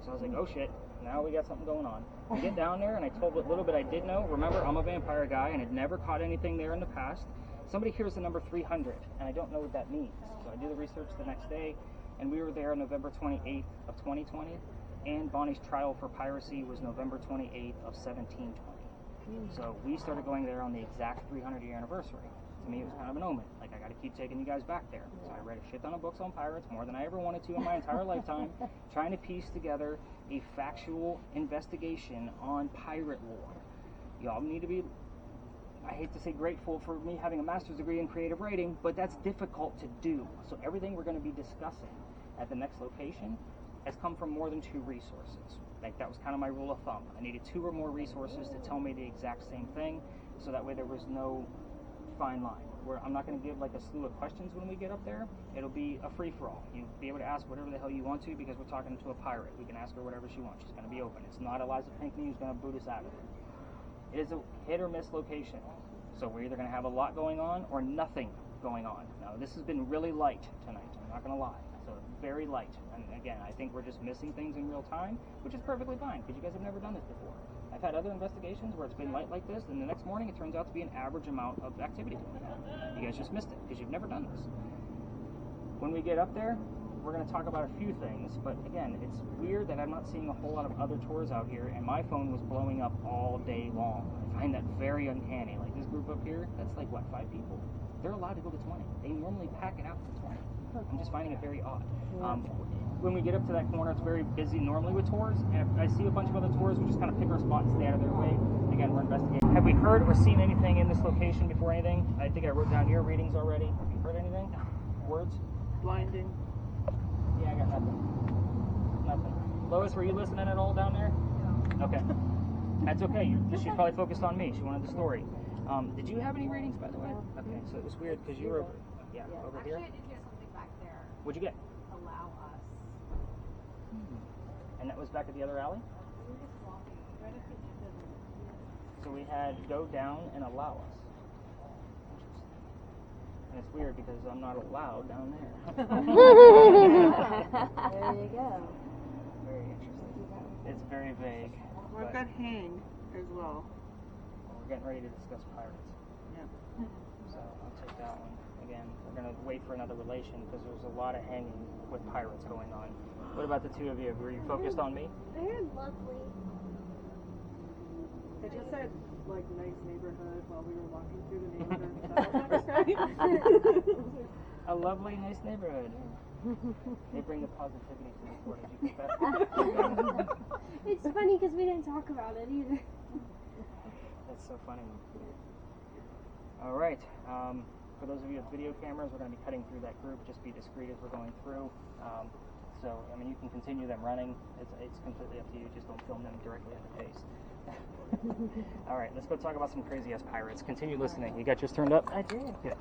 So I was like, oh shit, now we got something going on. I get down there and I told what little bit I did know. Remember, I'm a vampire guy and had never caught anything there in the past. Somebody hears the number 300 and I don't know what that means. So I do the research the next day, and we were there on November 28th of 2020. Anne Bonny's trial for piracy was November 28th of 1720. So we started going there on the exact 300-year anniversary. To me, it was kind of an omen. Like, I got to keep taking you guys back there. So I read a shit ton of books on pirates, more than I ever wanted to in my entire lifetime, trying to piece together a factual investigation on pirate lore. Y'all need to be I hate to say grateful for me having a master's degree in creative writing, but that's difficult to do. So everything we're going to be discussing at the next location has come from more than 2 resources. Like, that was kind of my rule of thumb. I needed 2 or more resources to tell me the exact same thing, so that way there was no fine line. Where I'm not going to give like a slew of questions when we get up there. It'll be a free-for-all. You'll be able to ask whatever the hell you want to, because we're talking to a pirate. We can ask her whatever she wants. She's going to be open. It's not Eliza Pinckney who's going to boot us out of it. It is a hit or miss location. So we're either going to have a lot going on or nothing going on. Now, this has been really light tonight. I'm not going to lie. So very light. And again, I think we're just missing things in real time, which is perfectly fine, because you guys have never done this before. I've had other investigations where it's been light like this, and the next morning it turns out to be an average amount of activity going on. You guys just missed it, because you've never done this. When we get up there, we're going to talk about a few things, but again, it's weird that I'm not seeing a whole lot of other tours out here, and my phone was blowing up all day long. I find that very uncanny. Like this group up here, that's like, what, 5 people? They're allowed to go to 20. They normally pack it out to 20. I'm just finding it very odd. When we get up to that corner, it's very busy normally with tours, and if I see a bunch of other tours, we just kind of pick our spot and stay out of their way. Again, we're investigating. Have we heard or seen anything in this location before anything? I think I wrote down your readings already. Have you heard anything? Words? Blinding. Yeah, I got nothing. Nothing. Lois, were you listening at all down there? No. Okay. That's okay. She probably focused on me. She wanted the story. Did you have any readings, by the way? Okay, so it was weird because you were over, over here. Actually, I did hear something back there. What'd you get? Allow us. And that was back at the other alley? We were just walking right at the end of it. So we had go down and allow us. And it's weird because I'm not allowed down there. There you go. Very interesting. It's very vague. Well, I've got hang as well. We're getting ready to discuss pirates. Yeah. So I'll take that one. Again, we're going to wait for another relation because there's a lot of hanging with pirates going on. What about the 2 of you? Were you focused on me? They're lovely. I just said, like, nice neighborhood while we were walking through the neighborhood. A lovely, nice neighborhood. They bring the positivity to the court. Did you get that? It's funny because we didn't talk about it either. That's so funny. All right. For those of you with video cameras, we're going to be cutting through that group. Just be discreet as we're going through. So, I mean, you can continue them running. It's completely up to you. Just don't film them directly in the face. All right, let's go talk about some crazy-ass pirates. Continue listening. You got yours turned up? I did. Yeah.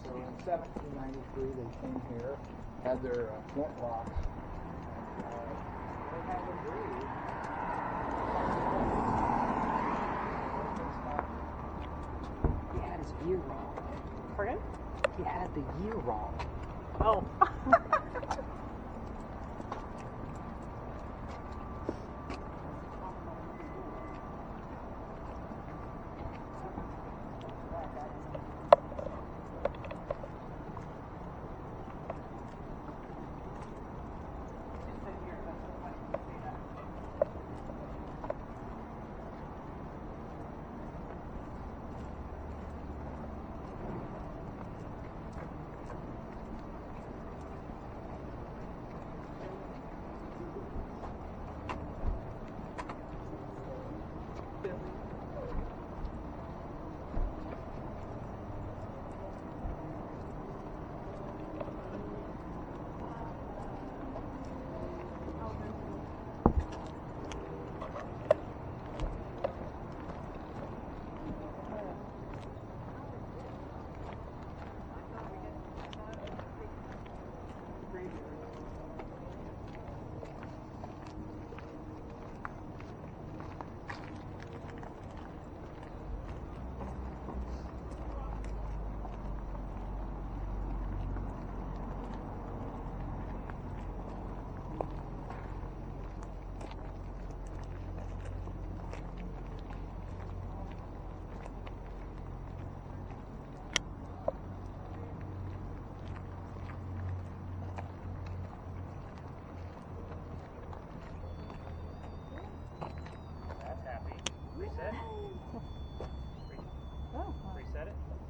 So in 1793, they came here, had their flintlocks. They had agreed. He had his year wrong. Pardon? He had the year wrong. Oh.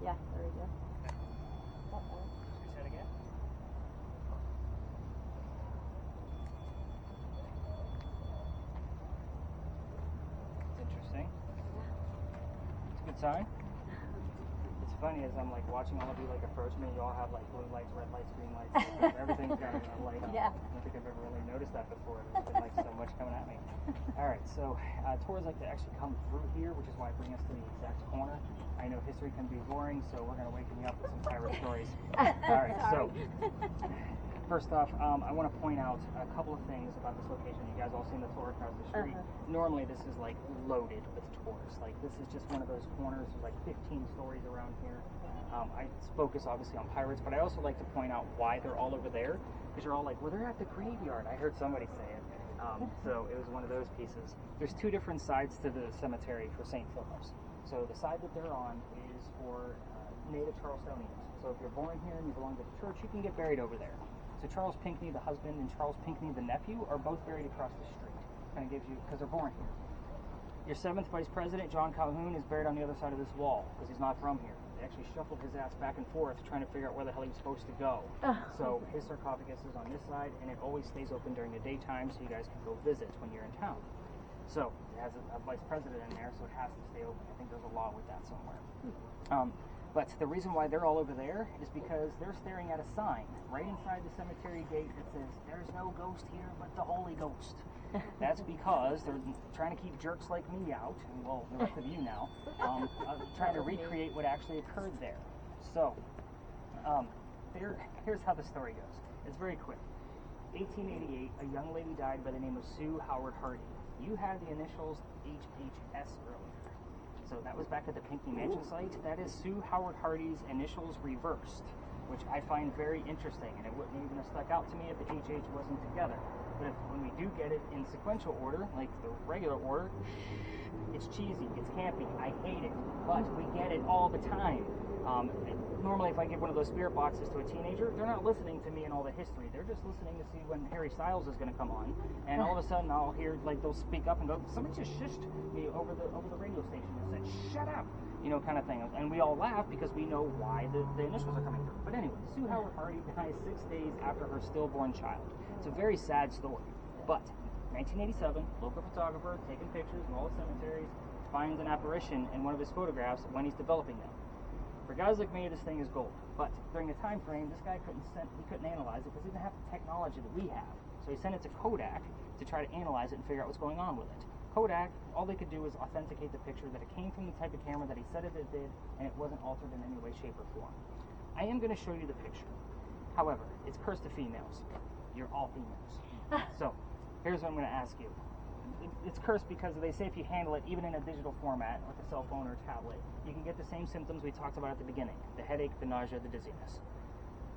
Yeah, there we go. Reset again. It's interesting. It's a good sign. It's funny as I'm like watching all of you like approach me, you all have like blue lights, red lights, green lights, everything's got a light on. Yeah. I don't think I've ever really noticed that before. There's been like so much coming at me. Alright, so tours like to actually come through here, which is why I bring us to the exact corner. I know history can be boring, so we're going to waken you up with some pirate stories. Alright, so first off, I want to point out a couple of things about this location. You guys all seen the tour across the street. Normally this is like loaded with tours. Like this is just one of those corners. There's like 15 stories around here. I focus obviously on pirates, but I also like to point out why they're all over there. Because you're all like, well, they're at the graveyard. I heard somebody say it. So it was one of those pieces. There's two different sides to the cemetery for St. Philip's. So the side that they're on is for native Charlestonians. So if you're born here and you belong to the church, you can get buried over there. So Charles Pinckney, the husband, and Charles Pinckney, the nephew, are both buried across the street. Kind of gives you, because they're born here. Your 7th Vice President, John Calhoun, is buried on the other side of this wall, because he's not from here. They actually shuffled his ass back and forth, trying to figure out where the hell he was supposed to go. So his sarcophagus is on this side, and it always stays open during the daytime, so you guys can go visit when you're in town. So it has a Vice President in there, so it has to stay open. I think there's a law with that somewhere. But the reason why they're all over there is because they're staring at a sign right inside the cemetery gate that says, "There's no ghost here but the Holy Ghost." That's because they're trying to keep jerks like me out, and well, the rest of you now, trying to recreate what actually occurred there. So, here's how the story goes. It's very quick. 1888, a young lady died by the name of Sue Howard Hardy. You had the initials HHS earlier. So that was back at the Pinckney Mansion site. That is Sue Howard Hardy's initials reversed, which I find very interesting, and it wouldn't even have stuck out to me if the HH wasn't together. But when we do get it in sequential order, like the regular order, it's cheesy, it's campy, I hate it, but we get it all the time. Normally if I give one of those spirit boxes to a teenager, they're not listening to me and all the history, they're just listening to see when Harry Styles is going to come on, and all of a sudden I'll hear, like, they'll speak up and go, somebody just shushed me over the radio station and said, shut up, you know, kind of thing. And we all laugh because we know why the initials are coming through. But anyway, Sue Howard Hardy dies 6 days after her stillborn child. It's a very sad story. But 1987, local photographer taking pictures of all the cemeteries finds an apparition in one of his photographs when he's developing them. For guys like me, this thing is gold. But during the time frame, this guy couldn't analyze it because he didn't have the technology that we have. So he sent it to Kodak to try to analyze it and figure out what's going on with it. Kodak, all they could do was authenticate the picture that it came from the type of camera that he said it did, and it wasn't altered in any way, shape, or form. I am going to show you the picture. However, it's cursed to females. You're all females. So, here's what I'm going to ask you. It's cursed because they say if you handle it, even in a digital format, like a cell phone or a tablet, you can get the same symptoms we talked about at the beginning. The headache, the nausea, the dizziness.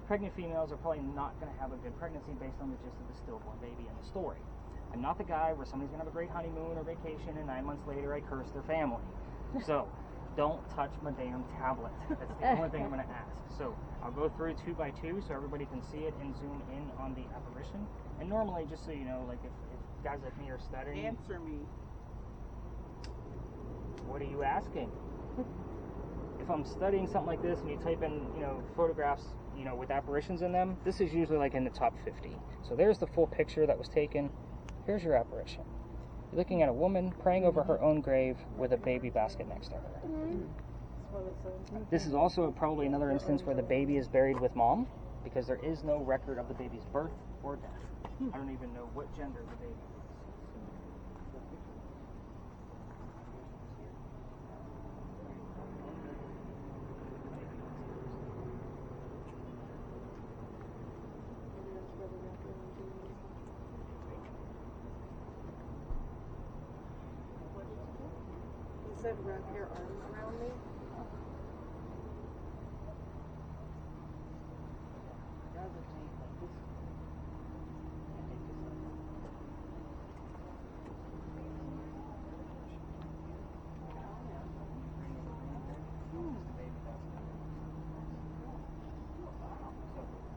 Pregnant females are probably not going to have a good pregnancy based on the gist of the stillborn baby in the story. I'm not the guy where somebody's going to have a great honeymoon or vacation and 9 months later I curse their family. So, don't touch my damn tablet. That's the only thing I'm going to ask. So, I'll go through 2 by 2 so everybody can see it and zoom in on the apparition. And normally, just so you know, like if guys like me are studying... Answer me. What are you asking? If I'm studying something like this and you type in, you know, photographs, you know, with apparitions in them, this is usually like in the top 50. So there's the full picture that was taken. Here's your apparition. You're looking at a woman praying over her own grave with a baby basket next to her. This is also probably another instance where the baby is buried with mom, because there is no record of the baby's birth or death. I don't even know what gender the baby is. He said, wrap your arms around me.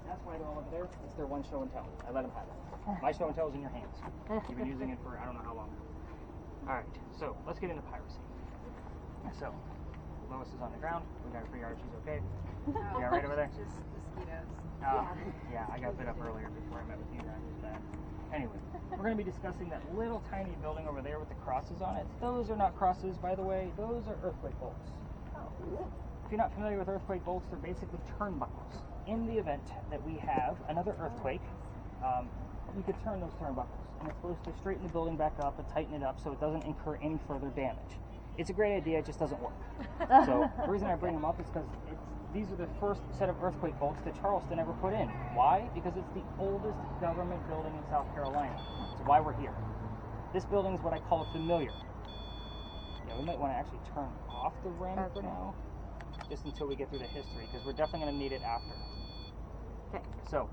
That's why they're all over there. It's their one show and tell. I let them have it. My show and tell is in your hands. You've been using it for I don't know how long. Alright, so let's get into piracy. So, Lois is on the ground. We got her figure out if she's okay. Yeah, right over there. Just mosquitoes. Yeah, I got bit up earlier before I met with you guys. It was bad. Anyway, we're going to be discussing that little tiny building over there with the crosses on it. Those are not crosses, by the way. Those are earthquake bolts. If you're not familiar with earthquake bolts, they're basically turnbuckles. In the event that we have another earthquake, we could turn those turnbuckles, and it's supposed to straighten the building back up and tighten it up so it doesn't incur any further damage. It's a great idea, it just doesn't work. So the reason I bring them up is because these are the first set of earthquake bolts that Charleston ever put in. Why? Because it's the oldest government building in South Carolina. That's why we're here. This building is what I call a familiar. Yeah, we might want to actually turn off the rim for now, just until we get through the history, because we're definitely going to need it after. Okay, so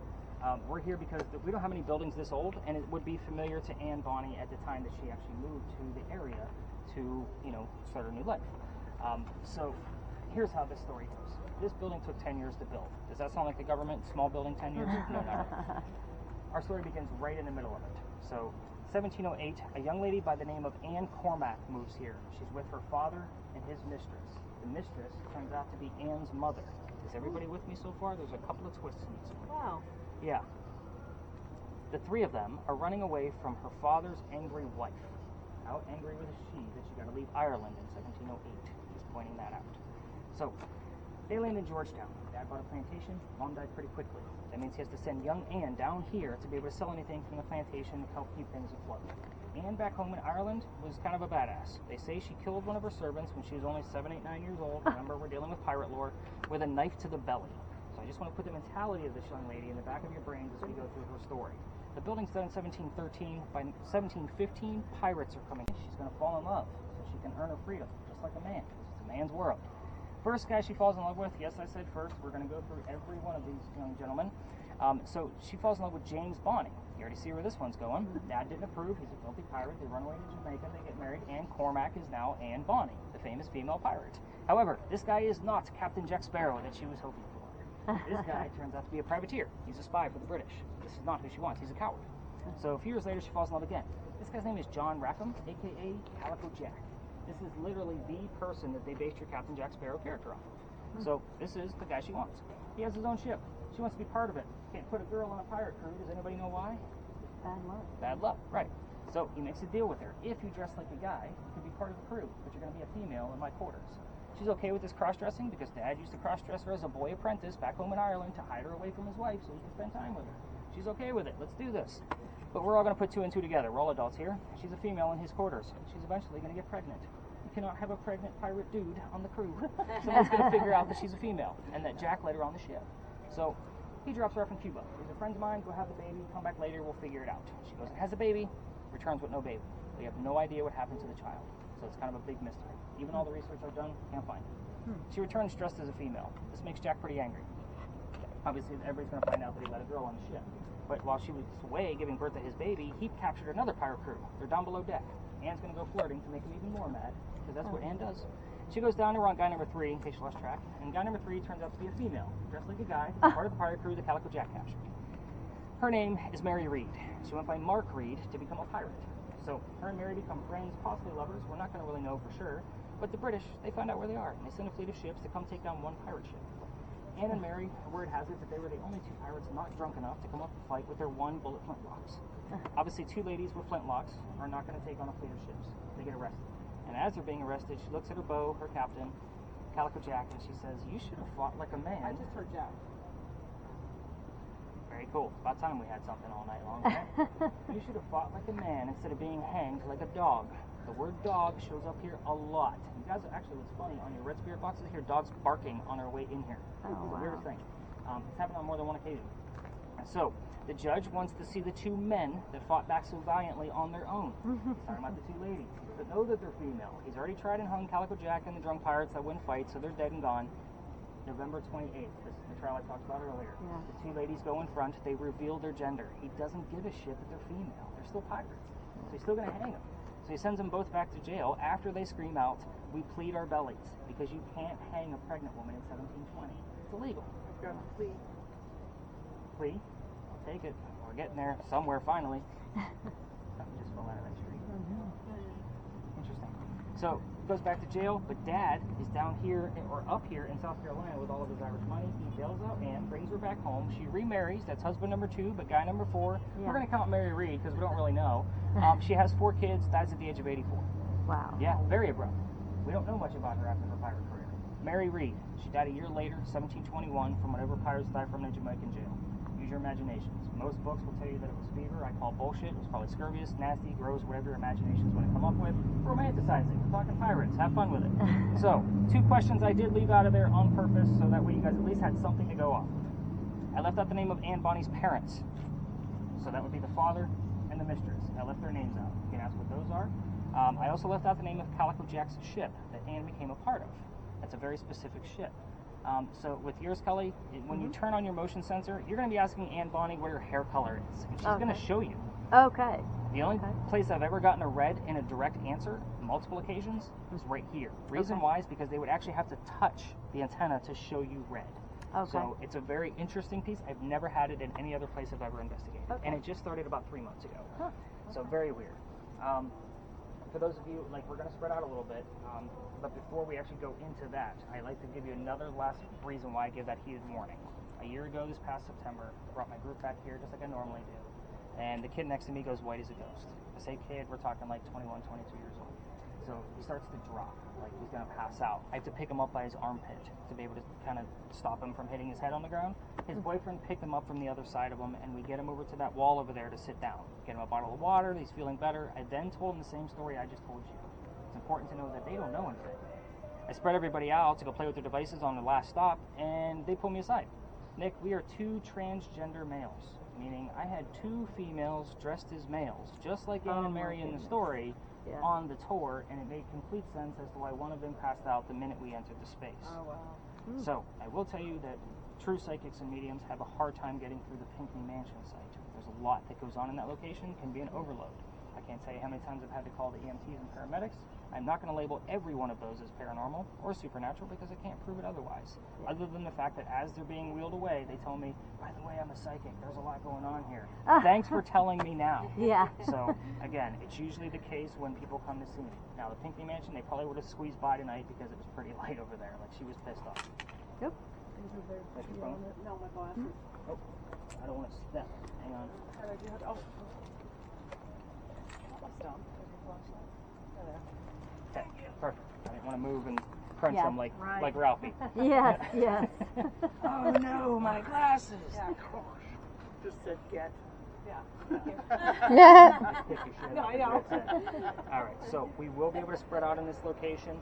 we're here because we don't have any buildings this old, and it would be familiar to Anne Bonny at the time that she actually moved to the area to, start her new life. So here's how this story goes. This building took 10 years to build. Does that sound like the government? Small building, 10 years? No, not really. Our story begins right in the middle of it. So 1708, a young lady by the name of Anne Cormack moves here. She's with her father and his mistress. The mistress turns out to be Anne's mother. Is everybody with me so far? There's a couple of twists in this one. Wow. Yeah. The three of them are running away from her father's angry wife. How angry was she that she got to leave Ireland in 1708? Just pointing that out. So, they land in Georgetown. Dad bought a plantation. Mom died pretty quickly. That means he has to send young Anne down here to be able to sell anything from the plantation to help keep things afloat. Anne back home in Ireland was kind of a badass. They say she killed one of her servants when she was only 7, 8, 9 years old. Remember, we're dealing with pirate lore, with a knife to the belly. So I just want to put the mentality of this young lady in the back of your brains as we go through her story. The building's done in 1713. By 1715, pirates are coming in. She's going to fall in love so she can earn her freedom, just like a man. It's a man's world. First guy she falls in love with, yes, I said first. We're going to go through every one of these young gentlemen. So she falls in love with James Bonny. You already see where this one's going. Dad didn't approve. He's a filthy pirate. They run away to Jamaica. They get married. Anne Cormack is now Anne Bonny, the famous female pirate. However, this guy is not Captain Jack Sparrow that she was hoping for. This guy turns out to be a privateer. He's a spy for the British. This is not who she wants. He's a coward. So a few years later, she falls in love again. This guy's name is John Rackham, a.k.a. Calico Jack. This is literally the person that they based your Captain Jack Sparrow character off of. So this is the guy she wants. He has his own ship. She wants to be part of it. Can't put a girl on a pirate crew. Does anybody know why? Bad luck. Bad luck, right. So he makes a deal with her. If you dress like a guy, you can be part of the crew, but you're going to be a female in my quarters. She's okay with this cross-dressing because Dad used to cross-dress her as a boy apprentice back home in Ireland to hide her away from his wife so he could spend time with her. She's okay with it. Let's do this. But we're all going to put two and two together. We're all adults here. She's a female in his quarters. She's eventually going to get pregnant. You cannot have a pregnant pirate dude on the crew. Someone's going to figure out that she's a female and that Jack let her on the ship. So he drops her off in Cuba. These are friends of mine. Go have the baby. Come back later. We'll figure it out. She goes and has a baby. Returns with no baby. We have no idea what happened to the child. So it's kind of a big mystery. Even all the research I've done, can't find it. She returns dressed as a female. This makes Jack pretty angry. Obviously, everybody's going to find out that he let a girl on the ship. But while she was away giving birth to his baby, he captured another pirate crew. They're down below deck. Anne's going to go flirting to make him even more mad, because that's what Anne does. She goes down to we're on guy number 3, in case you lost track, and guy number 3 turns out to be a female, dressed like a guy, part of the pirate crew the Calico Jack captured. Her name is Mary Reed. She went by Mark Reed to become a pirate. So her and Mary become friends, possibly lovers. We're not going to really know for sure. But the British, they find out where they are, and they send a fleet of ships to come take down one pirate ship. Anne and Mary, word has it that they were the only 2 pirates not drunk enough to come up and fight with their 1 bullet flintlocks. Obviously, 2 ladies with flintlocks are not going to take on a fleet of ships. They get arrested. And as they're being arrested, she looks at her beau, her captain, Calico Jack, and she says, "You should have fought like a man." I just heard Jack. Very cool. It's about time we had something all night long, right? You should have fought like a man instead of being hanged like a dog. The word dog shows up here a lot. You guys, actually, what's funny, on your red spirit boxes here, dogs barking on their way in here. Oh, It's the wow. weirdest thing. It's happened on more than one occasion. And so, the judge wants to see the 2 men that fought back so valiantly on their own. He's talking about the 2 ladies. He doesn't know that they're female. He's already tried and hung Calico Jack and the drunk pirates that wouldn't fight, so they're dead and gone. November 28th, this is the trial I talked about earlier. Yeah. The 2 ladies go in front. They reveal their gender. He doesn't give a shit that they're female. They're still pirates. So he's still going to hang them. So he sends them both back to jail after they scream out, "We plead our bellies," because you can't hang a pregnant woman in 1720. It's illegal. I've got a plea. Plea? I'll take it. We're getting there somewhere finally. Something just fell out of that tree. Interesting. So goes back to jail, but Dad is down here or up here in South Carolina with all of his Irish money. He bails out Ann, brings her back home. She remarries. That's husband number 2, but guy number 4. Yeah. We're going to count Mary Reed because we don't really know. She has 4 kids, dies at the age of 84. Wow. Yeah, very abrupt. We don't know much about her after her pirate career. Mary Reed, she died a year later, 1721, from whatever pirates die from in a Jamaican jail. Use your imaginations. Most books will tell you that it was fever. I call bullshit. It was probably scurvious, nasty, gross, whatever your imaginations want to come up with. Romanticizing. We're talking pirates. Have fun with it. So, 2 questions I did leave out of there on purpose so that way you guys at least had something to go off. I left out the name of Anne Bonny's parents. So that would be the father and the mistress. I left their names out. You can ask what those are. I also left out the name of Calico Jack's ship that Anne became a part of. That's a very specific ship. So with yours, Kelly, when you turn on your motion sensor, you're going to be asking Anne Bonny what her hair color is. And she's going to show you. Okay. The only place I've ever gotten a red in a direct answer, multiple occasions, is right here. Reason why is because they would actually have to touch the antenna to show you red. Okay. So it's a very interesting piece. I've never had it in any other place I've ever investigated. Okay. And it just started about 3 months ago. Huh. So very weird. For those of you, like, we're going to spread out a little bit, but before we actually go into that, I'd like to give you another last reason why I give that heated warning. A year ago this past September, I brought my group back here just like I normally do, and the kid next to me goes white as a ghost. I say kid, we're talking like 21, 22 years old. So he starts to drop, like he's going to pass out. I have to pick him up by his armpit to be able to kind of stop him from hitting his head on the ground. His boyfriend picked him up from the other side of him, and we get him over to that wall over there to sit down. Get him a bottle of water, he's feeling better. I then told him the same story I just told you. It's important to know that they don't know anything. I spread everybody out to go play with their devices on the last stop, and they pull me aside. Nick, we are 2 transgender males, meaning I had 2 females dressed as males, just like Anne and Mary in the story, on the tour, and it made complete sense as to why one of them passed out the minute we entered the space. Oh, wow. So, I will tell you that true psychics and mediums have a hard time getting through the Pinckney Mansion site. There's a lot that goes on in that location, can be an overload. I can't tell you how many times I've had to call the EMTs and paramedics. I'm not going to label every one of those as paranormal or supernatural because I can't prove it otherwise. Other than the fact that as they're being wheeled away, they tell me, by the way, I'm a psychic. There's a lot going on here. Thanks for telling me now. Yeah. So, again, it's usually the case when people come to see me. Now, the Pinckney Mansion, they probably would have squeezed by tonight because it was pretty light over there. Like, she was pissed off. Yep. That's your phone? No, my glasses. Oh, I don't want to step. Hang on. How did you have, oh. That was dumb. Did you flashlight? Oh, there. Okay, perfect. I didn't want to move and crunch Yeah. them like Ralphie. Yes, yes. Oh no, my glasses! Yeah. Just said get. Yeah. Yeah. No, I know. Alright, so we will be able to spread out in this location.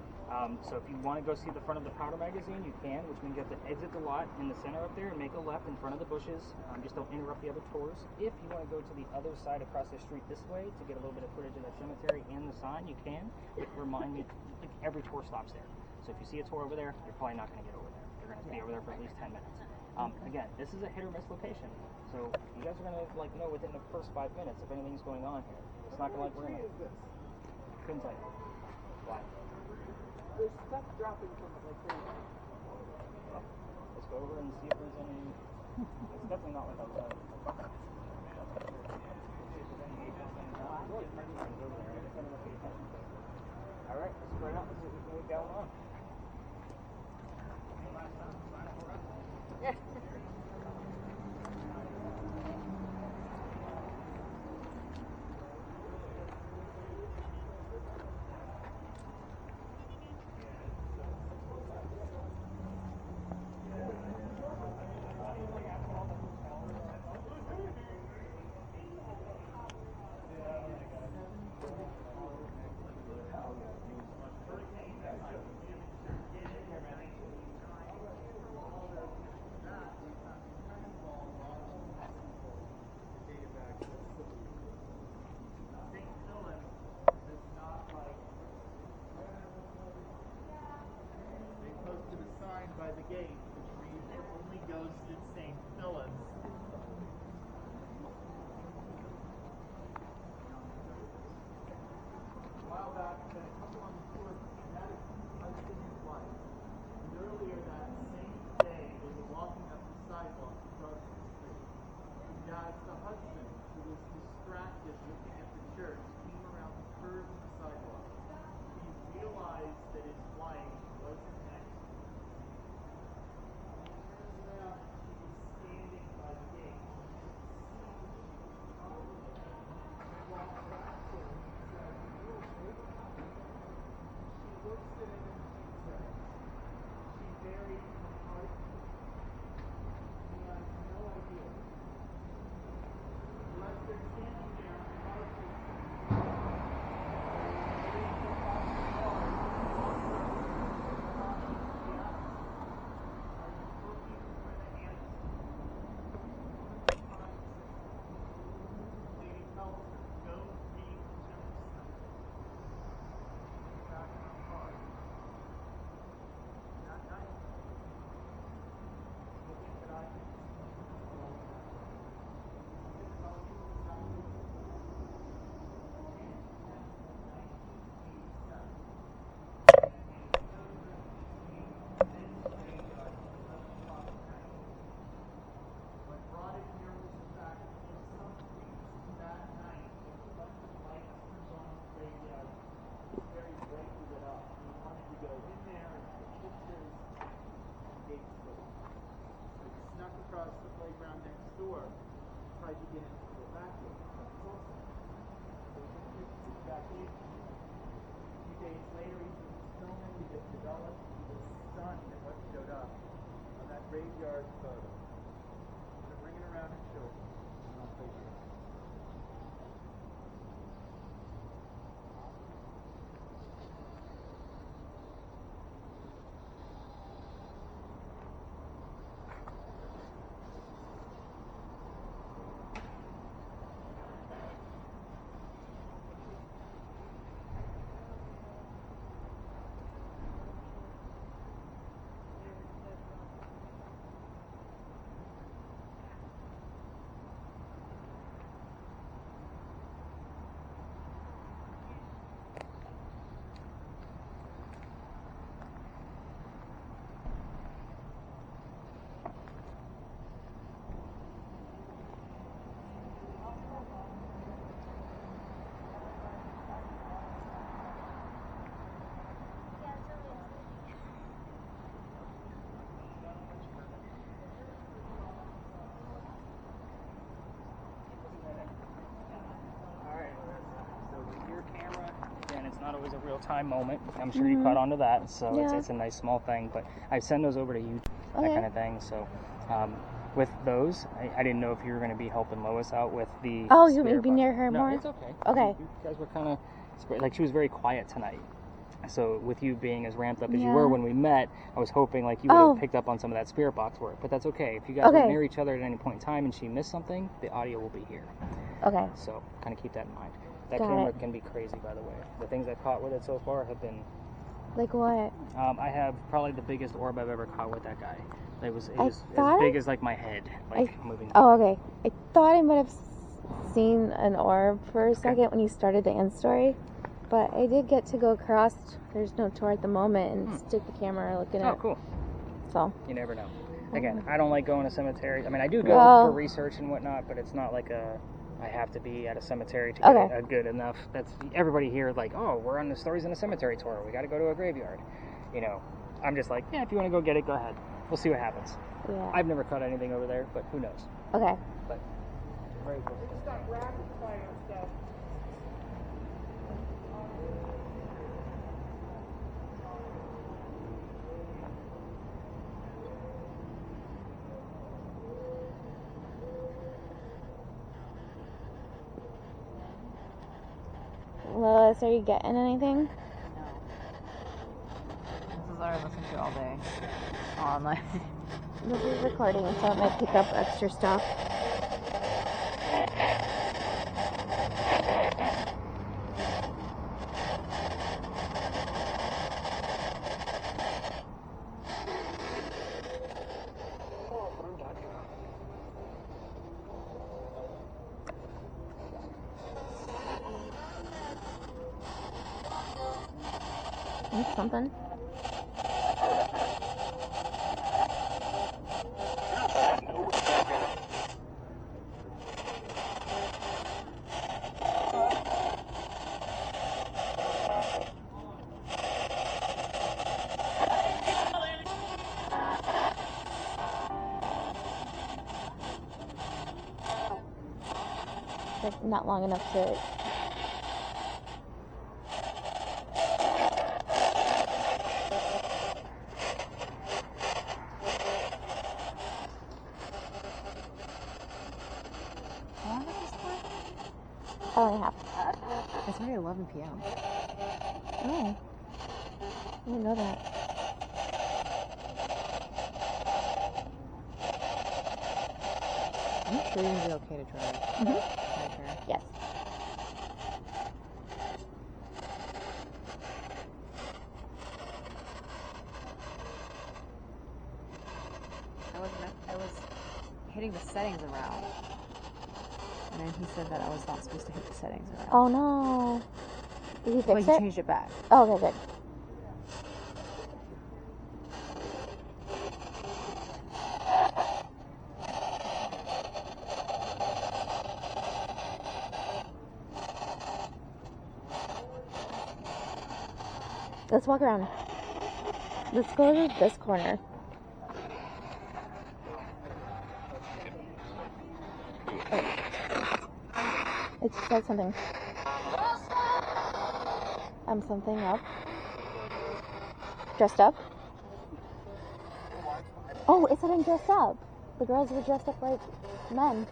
So if you want to go see the front of the powder magazine, you can, which means you have to exit the lot in the center up there and make a left in front of the bushes. Just don't interrupt the other tours. If you want to go to the other side across the street this way to get a little bit of footage of the cemetery and the sign, you can. But remind me, like, every tour stops there. So if you see a tour over there, you're probably not going to get over there. You're going to be over there for at least 10 minutes. Again, this is a hit or miss location. So you guys are going to know within the first 5 minutes if anything's going on here. It's not going to we're going to... Couldn't tell you. Why? There's stuff dropping from it like crazy. Let's go over and see if there's any... It's definitely not like I was Alright, let's spread out and see what's going on. playground next door tried to get into the vacuum. So we took the vacuum. A few days later, he took the snowman to get developed. The sun is what showed up on that graveyard photo. I'm going to bring it around and show you. And I'll play you. Not always a real-time moment. I'm sure you caught on to that, so it's a nice small thing, but I send those over to you, that kind of thing. So with those, I didn't know if you were going to be helping Lois out with the Oh, you may be near her more? No, it's okay. Okay. You guys were kind of, like, she was very quiet tonight. So with you being as ramped up as you were when we met, I was hoping like you would have picked up on some of that spirit box work, but that's okay. If you guys were near each other at any point in time and she missed something, the audio will be here. Okay. So kind of keep that in mind. That camera can be crazy, by the way. The things I've caught with it so far have been... Like what? I have probably the biggest orb I've ever caught with that guy. It was as big as like my head, moving. Oh, okay. I thought I might have seen an orb for a second when you started the end story, but I did get to go across. There's no tour at the moment, and stick the camera looking at. Oh, cool. So. You never know. Again, I don't like going to cemeteries. I mean, I do go for research and whatnot, but it's not like I have to be at a cemetery to get a good enough. That's everybody here like, oh, we're on the Stories in a Cemetery tour. We got to go to a graveyard. You know, I'm just like, yeah, if you want to go get it, go ahead. We'll see what happens. Yeah. I've never caught anything over there, but who knows? Okay. But very cool. We just got rapid fire stuff. Lois, are you getting anything? No. This is what I listen to all day. Online. This is recording, so it might pick up extra stuff. That's something. Like not long enough to. How long is this for? Hour and a half. It's already 11 p.m. Oh. I didn't know that. Are you sure you're going to be okay to drive? Mm-hmm. Right here? Yes. I was hitting the settings around. And then he said that I was not supposed to hit the settings around. Oh no. Did he fix but it? he changed it back. Oh, okay, good. Let's walk around. Let's go to this corner. It said something. I'm something up. Dressed up? Oh, it said I'm dressed up. The girls were dressed up like men.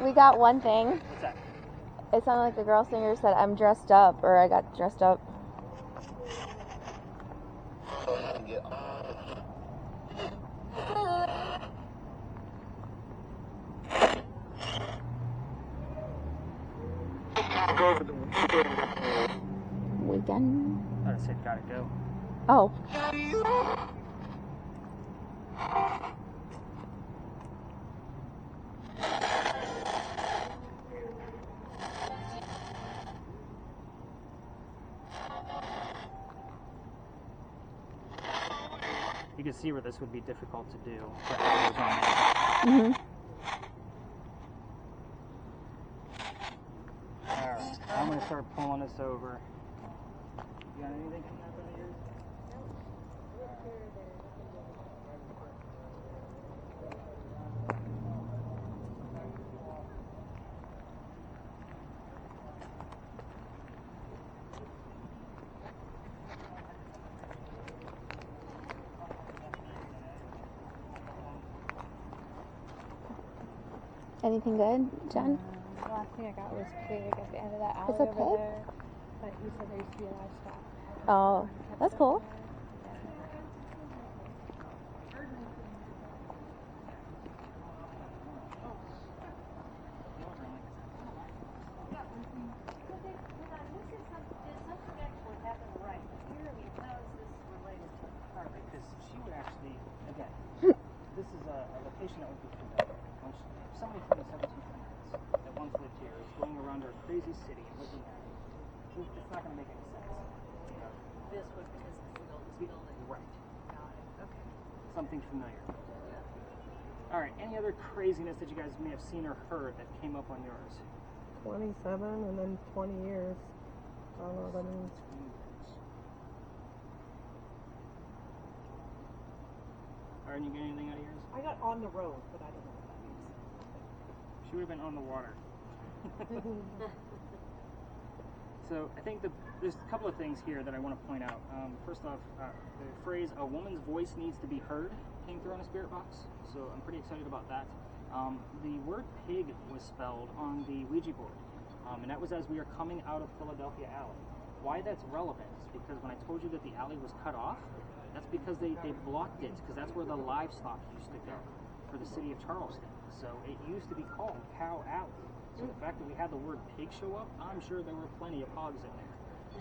We got one thing. What's that? It sounded like the girl singer said, I'm dressed up, or I got dressed up. Weekend. I said gotta go. Oh. You can see where this would be difficult to do. Mm-hmm. Alright, I'm going to start pulling this over. You got anything coming out of yours? Anything good, Jen? The last thing I got was pig at the end of that alley It's a over pig? there. But you said there used to be a livestock. Oh, that's cool. Because she would actually, again, this is a location that would be familiar. When somebody from the 1700s that once lived here is going around our crazy city and looking at it, it's not going to make any sense. You know, This would because this building. right. Got it. Okay. Something familiar. All right. Any other craziness that you guys may have seen or heard that came up on yours? 27 and then 20 years. I don't know what that means. All right, you get anything out of yours? I got on the road, but I don't know what that means. She would have been on the water. So I think there's a couple of things here that I want to point out. First off, the phrase "a woman's voice needs to be heard" came through on a spirit box, so I'm pretty excited about that. The word "pig" was spelled on the Ouija board, and that was as we are coming out of Philadelphia Alley. Why that's relevant is because when I told you that the alley was cut off, that's because they blocked it, because that's where the livestock used to go for the city of Charleston. So it used to be called Cow Alley. So the fact that we had the word pig show up, I'm sure there were plenty of hogs in there.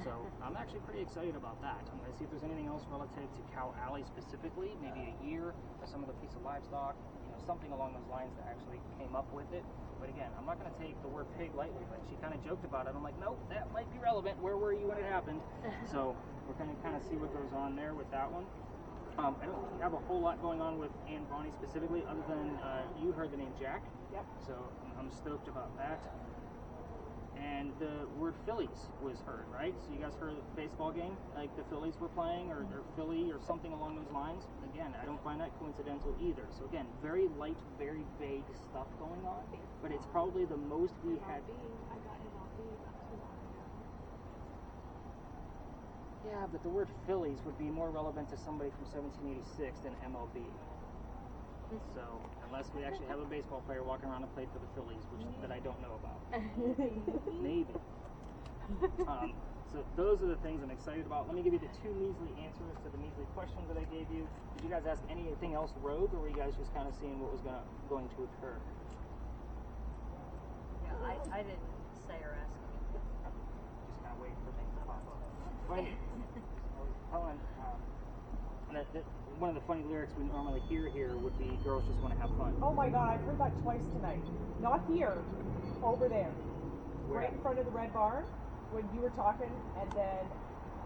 So I'm actually pretty excited about that. I'm going to see if there's anything else relative to Cow Alley specifically, maybe a year or some other piece of livestock, something along those lines that actually came up with it. But again, I'm not going to take the word pig lightly, but she kind of joked about it. I'm like, nope, that might be relevant. Where were you when it happened? So we're going to kind of see what goes on there with that one. I don't have a whole lot going on with Anne Bonnie specifically, other than you heard the name Jack. Yep. So I'm stoked about that. and the word Phillies was heard, right? So you guys heard the baseball game, like the Phillies were playing, or Philly, or something along those lines. Again, I don't find that coincidental either. So again, very light, very vague stuff going on, but it's probably the most we had. I got MLB not too long ago. Yeah, but the word Phillies would be more relevant to somebody from 1786 than MLB. So, unless we actually have a baseball player walking around the plate for the Phillies, which that I don't know about. Maybe. So those are the things I'm excited about. Let me give you the two measly answers to the measly questions that I gave you. Did you guys ask anything else rogue, or were you guys just kind of seeing what was going to occur? Yeah, I didn't say or ask anything. Just kind of waiting for things to pop up. Funny. Helen, one of the funny lyrics we normally hear here would be "Girls just want to have fun." Oh my God, I've heard that twice tonight. Not here, over there. Where? Right in front of the red barn when you were talking, and then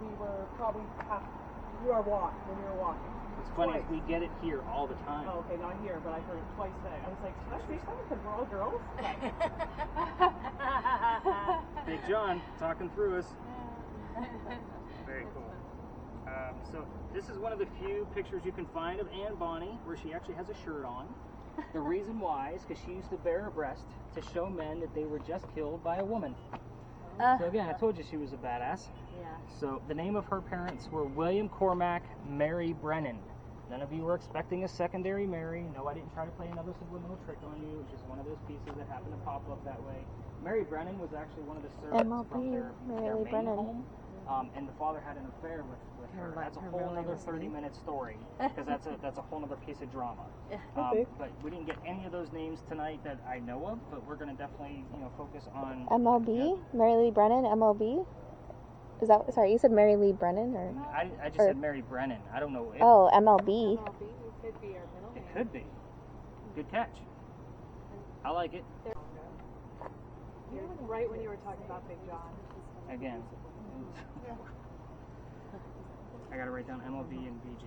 we were probably when you were walking. It's funny, Twice. we get it here all the time. Oh, okay, not here, but I heard it twice today. I was like, should I say something because we're all girls? Big John talking through us. Very cool. So this is one of the few pictures you can find of Anne Bonny where she actually has a shirt on. The reason why is because she used to bare her breast to show men that they were just killed by a woman. So again, I told you she was a badass. Yeah. So the name of her parents were William Cormac, Mary Brennan. None of you were expecting a secondary Mary. No, I didn't try to play another subliminal trick on you. It's just one of those pieces that happened to pop up that way. Mary Brennan was actually one of the servants from their main home. And the father had an affair with her. That's a whole other 30-minute story, because that's a whole other piece of drama. But we didn't get any of those names tonight that I know of, but we're going to definitely focus on MLB? Mary Lee Brennan, MLB? Is that, sorry, you said Mary Lee Brennan? Or I just said Mary Brennan. I don't know if oh, MLB. Could be our middle name. it could be. Good catch. I like it. Right when you were talking about Big John. Again. I gotta write down MLB and BJ.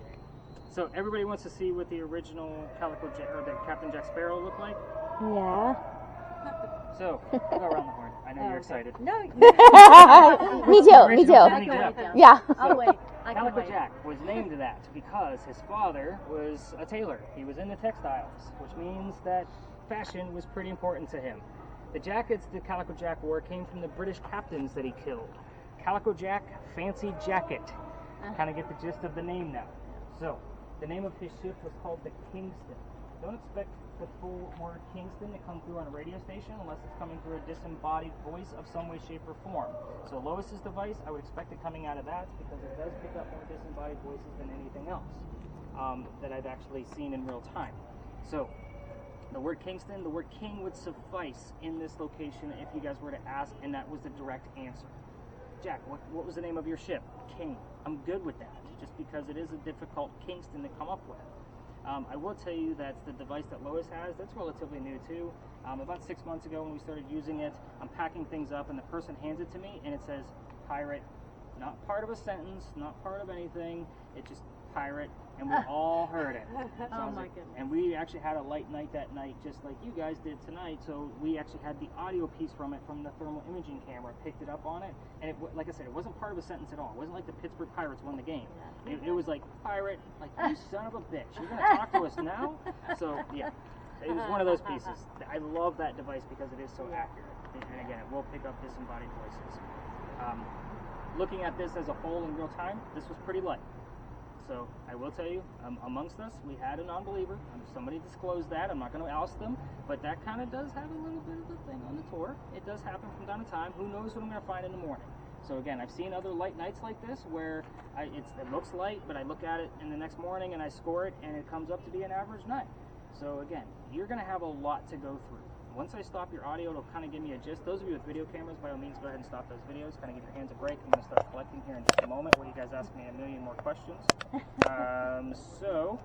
So everybody wants to see what the original Calico Jack, or the Captain Jack Sparrow looked like. Yeah. So go around the horn. I know you're excited. No. Me too. Me too. Yeah. I'll wait. I can Calico wait. Jack was named that because his father was a tailor. He was in the textiles, which means that fashion was pretty important to him. The jackets that Calico Jack wore came from the British captains that he killed. Calico Jack, fancy jacket. Kind of get the gist of the name now. So, the name of his ship was called the Kingston. Don't expect the full word Kingston to come through on a radio station unless it's coming through a disembodied voice of some way, shape, or form. So Lois's device, I would expect it coming out of that because it does pick up more disembodied voices than anything else that I've actually seen in real time. So, the word Kingston, the word king would suffice in this location if you guys were to ask, and that was the direct answer. Jack, what was the name of your ship? King. I'm good with that, just because it is a difficult Kingston to come up with. I will tell you that the device that Lois has, that's relatively new too. About 6 months ago when we started using it, I'm packing things up and the person hands it to me and it says, pirate. Not part of a sentence, not part of anything, it's just pirate, and we all heard it. So Oh my goodness. And we actually had a light night that night, just like you guys did tonight, so we actually had the audio piece from it from the thermal imaging camera, picked it up on it, and like I said, it wasn't part of a sentence at all. It wasn't like the Pittsburgh Pirates won the game. It was like, pirate, like, you son of a bitch, you're going to talk to us now? So, yeah, it was one of those pieces. I love that device because it is so accurate, and again, it will pick up disembodied voices. Looking at this as a whole in real time, this was pretty light. So I will tell you, amongst us, we had a non-believer. Somebody disclosed that. I'm not going to oust them, but that kind of does have a little bit of a thing on the tour. It does happen from time to time. Who knows what I'm going to find in the morning? So again, I've seen other light nights like this where it looks light, but I look at it in the next morning and I score it, and it comes up to be an average night. So again, you're going to have a lot to go through. Once I stop your audio, it'll kind of give me a gist. Those of you with video cameras, by all means, go ahead and stop those videos. Kind of give your hands a break. I'm going to start collecting here in just a moment where you guys ask me a million more questions. So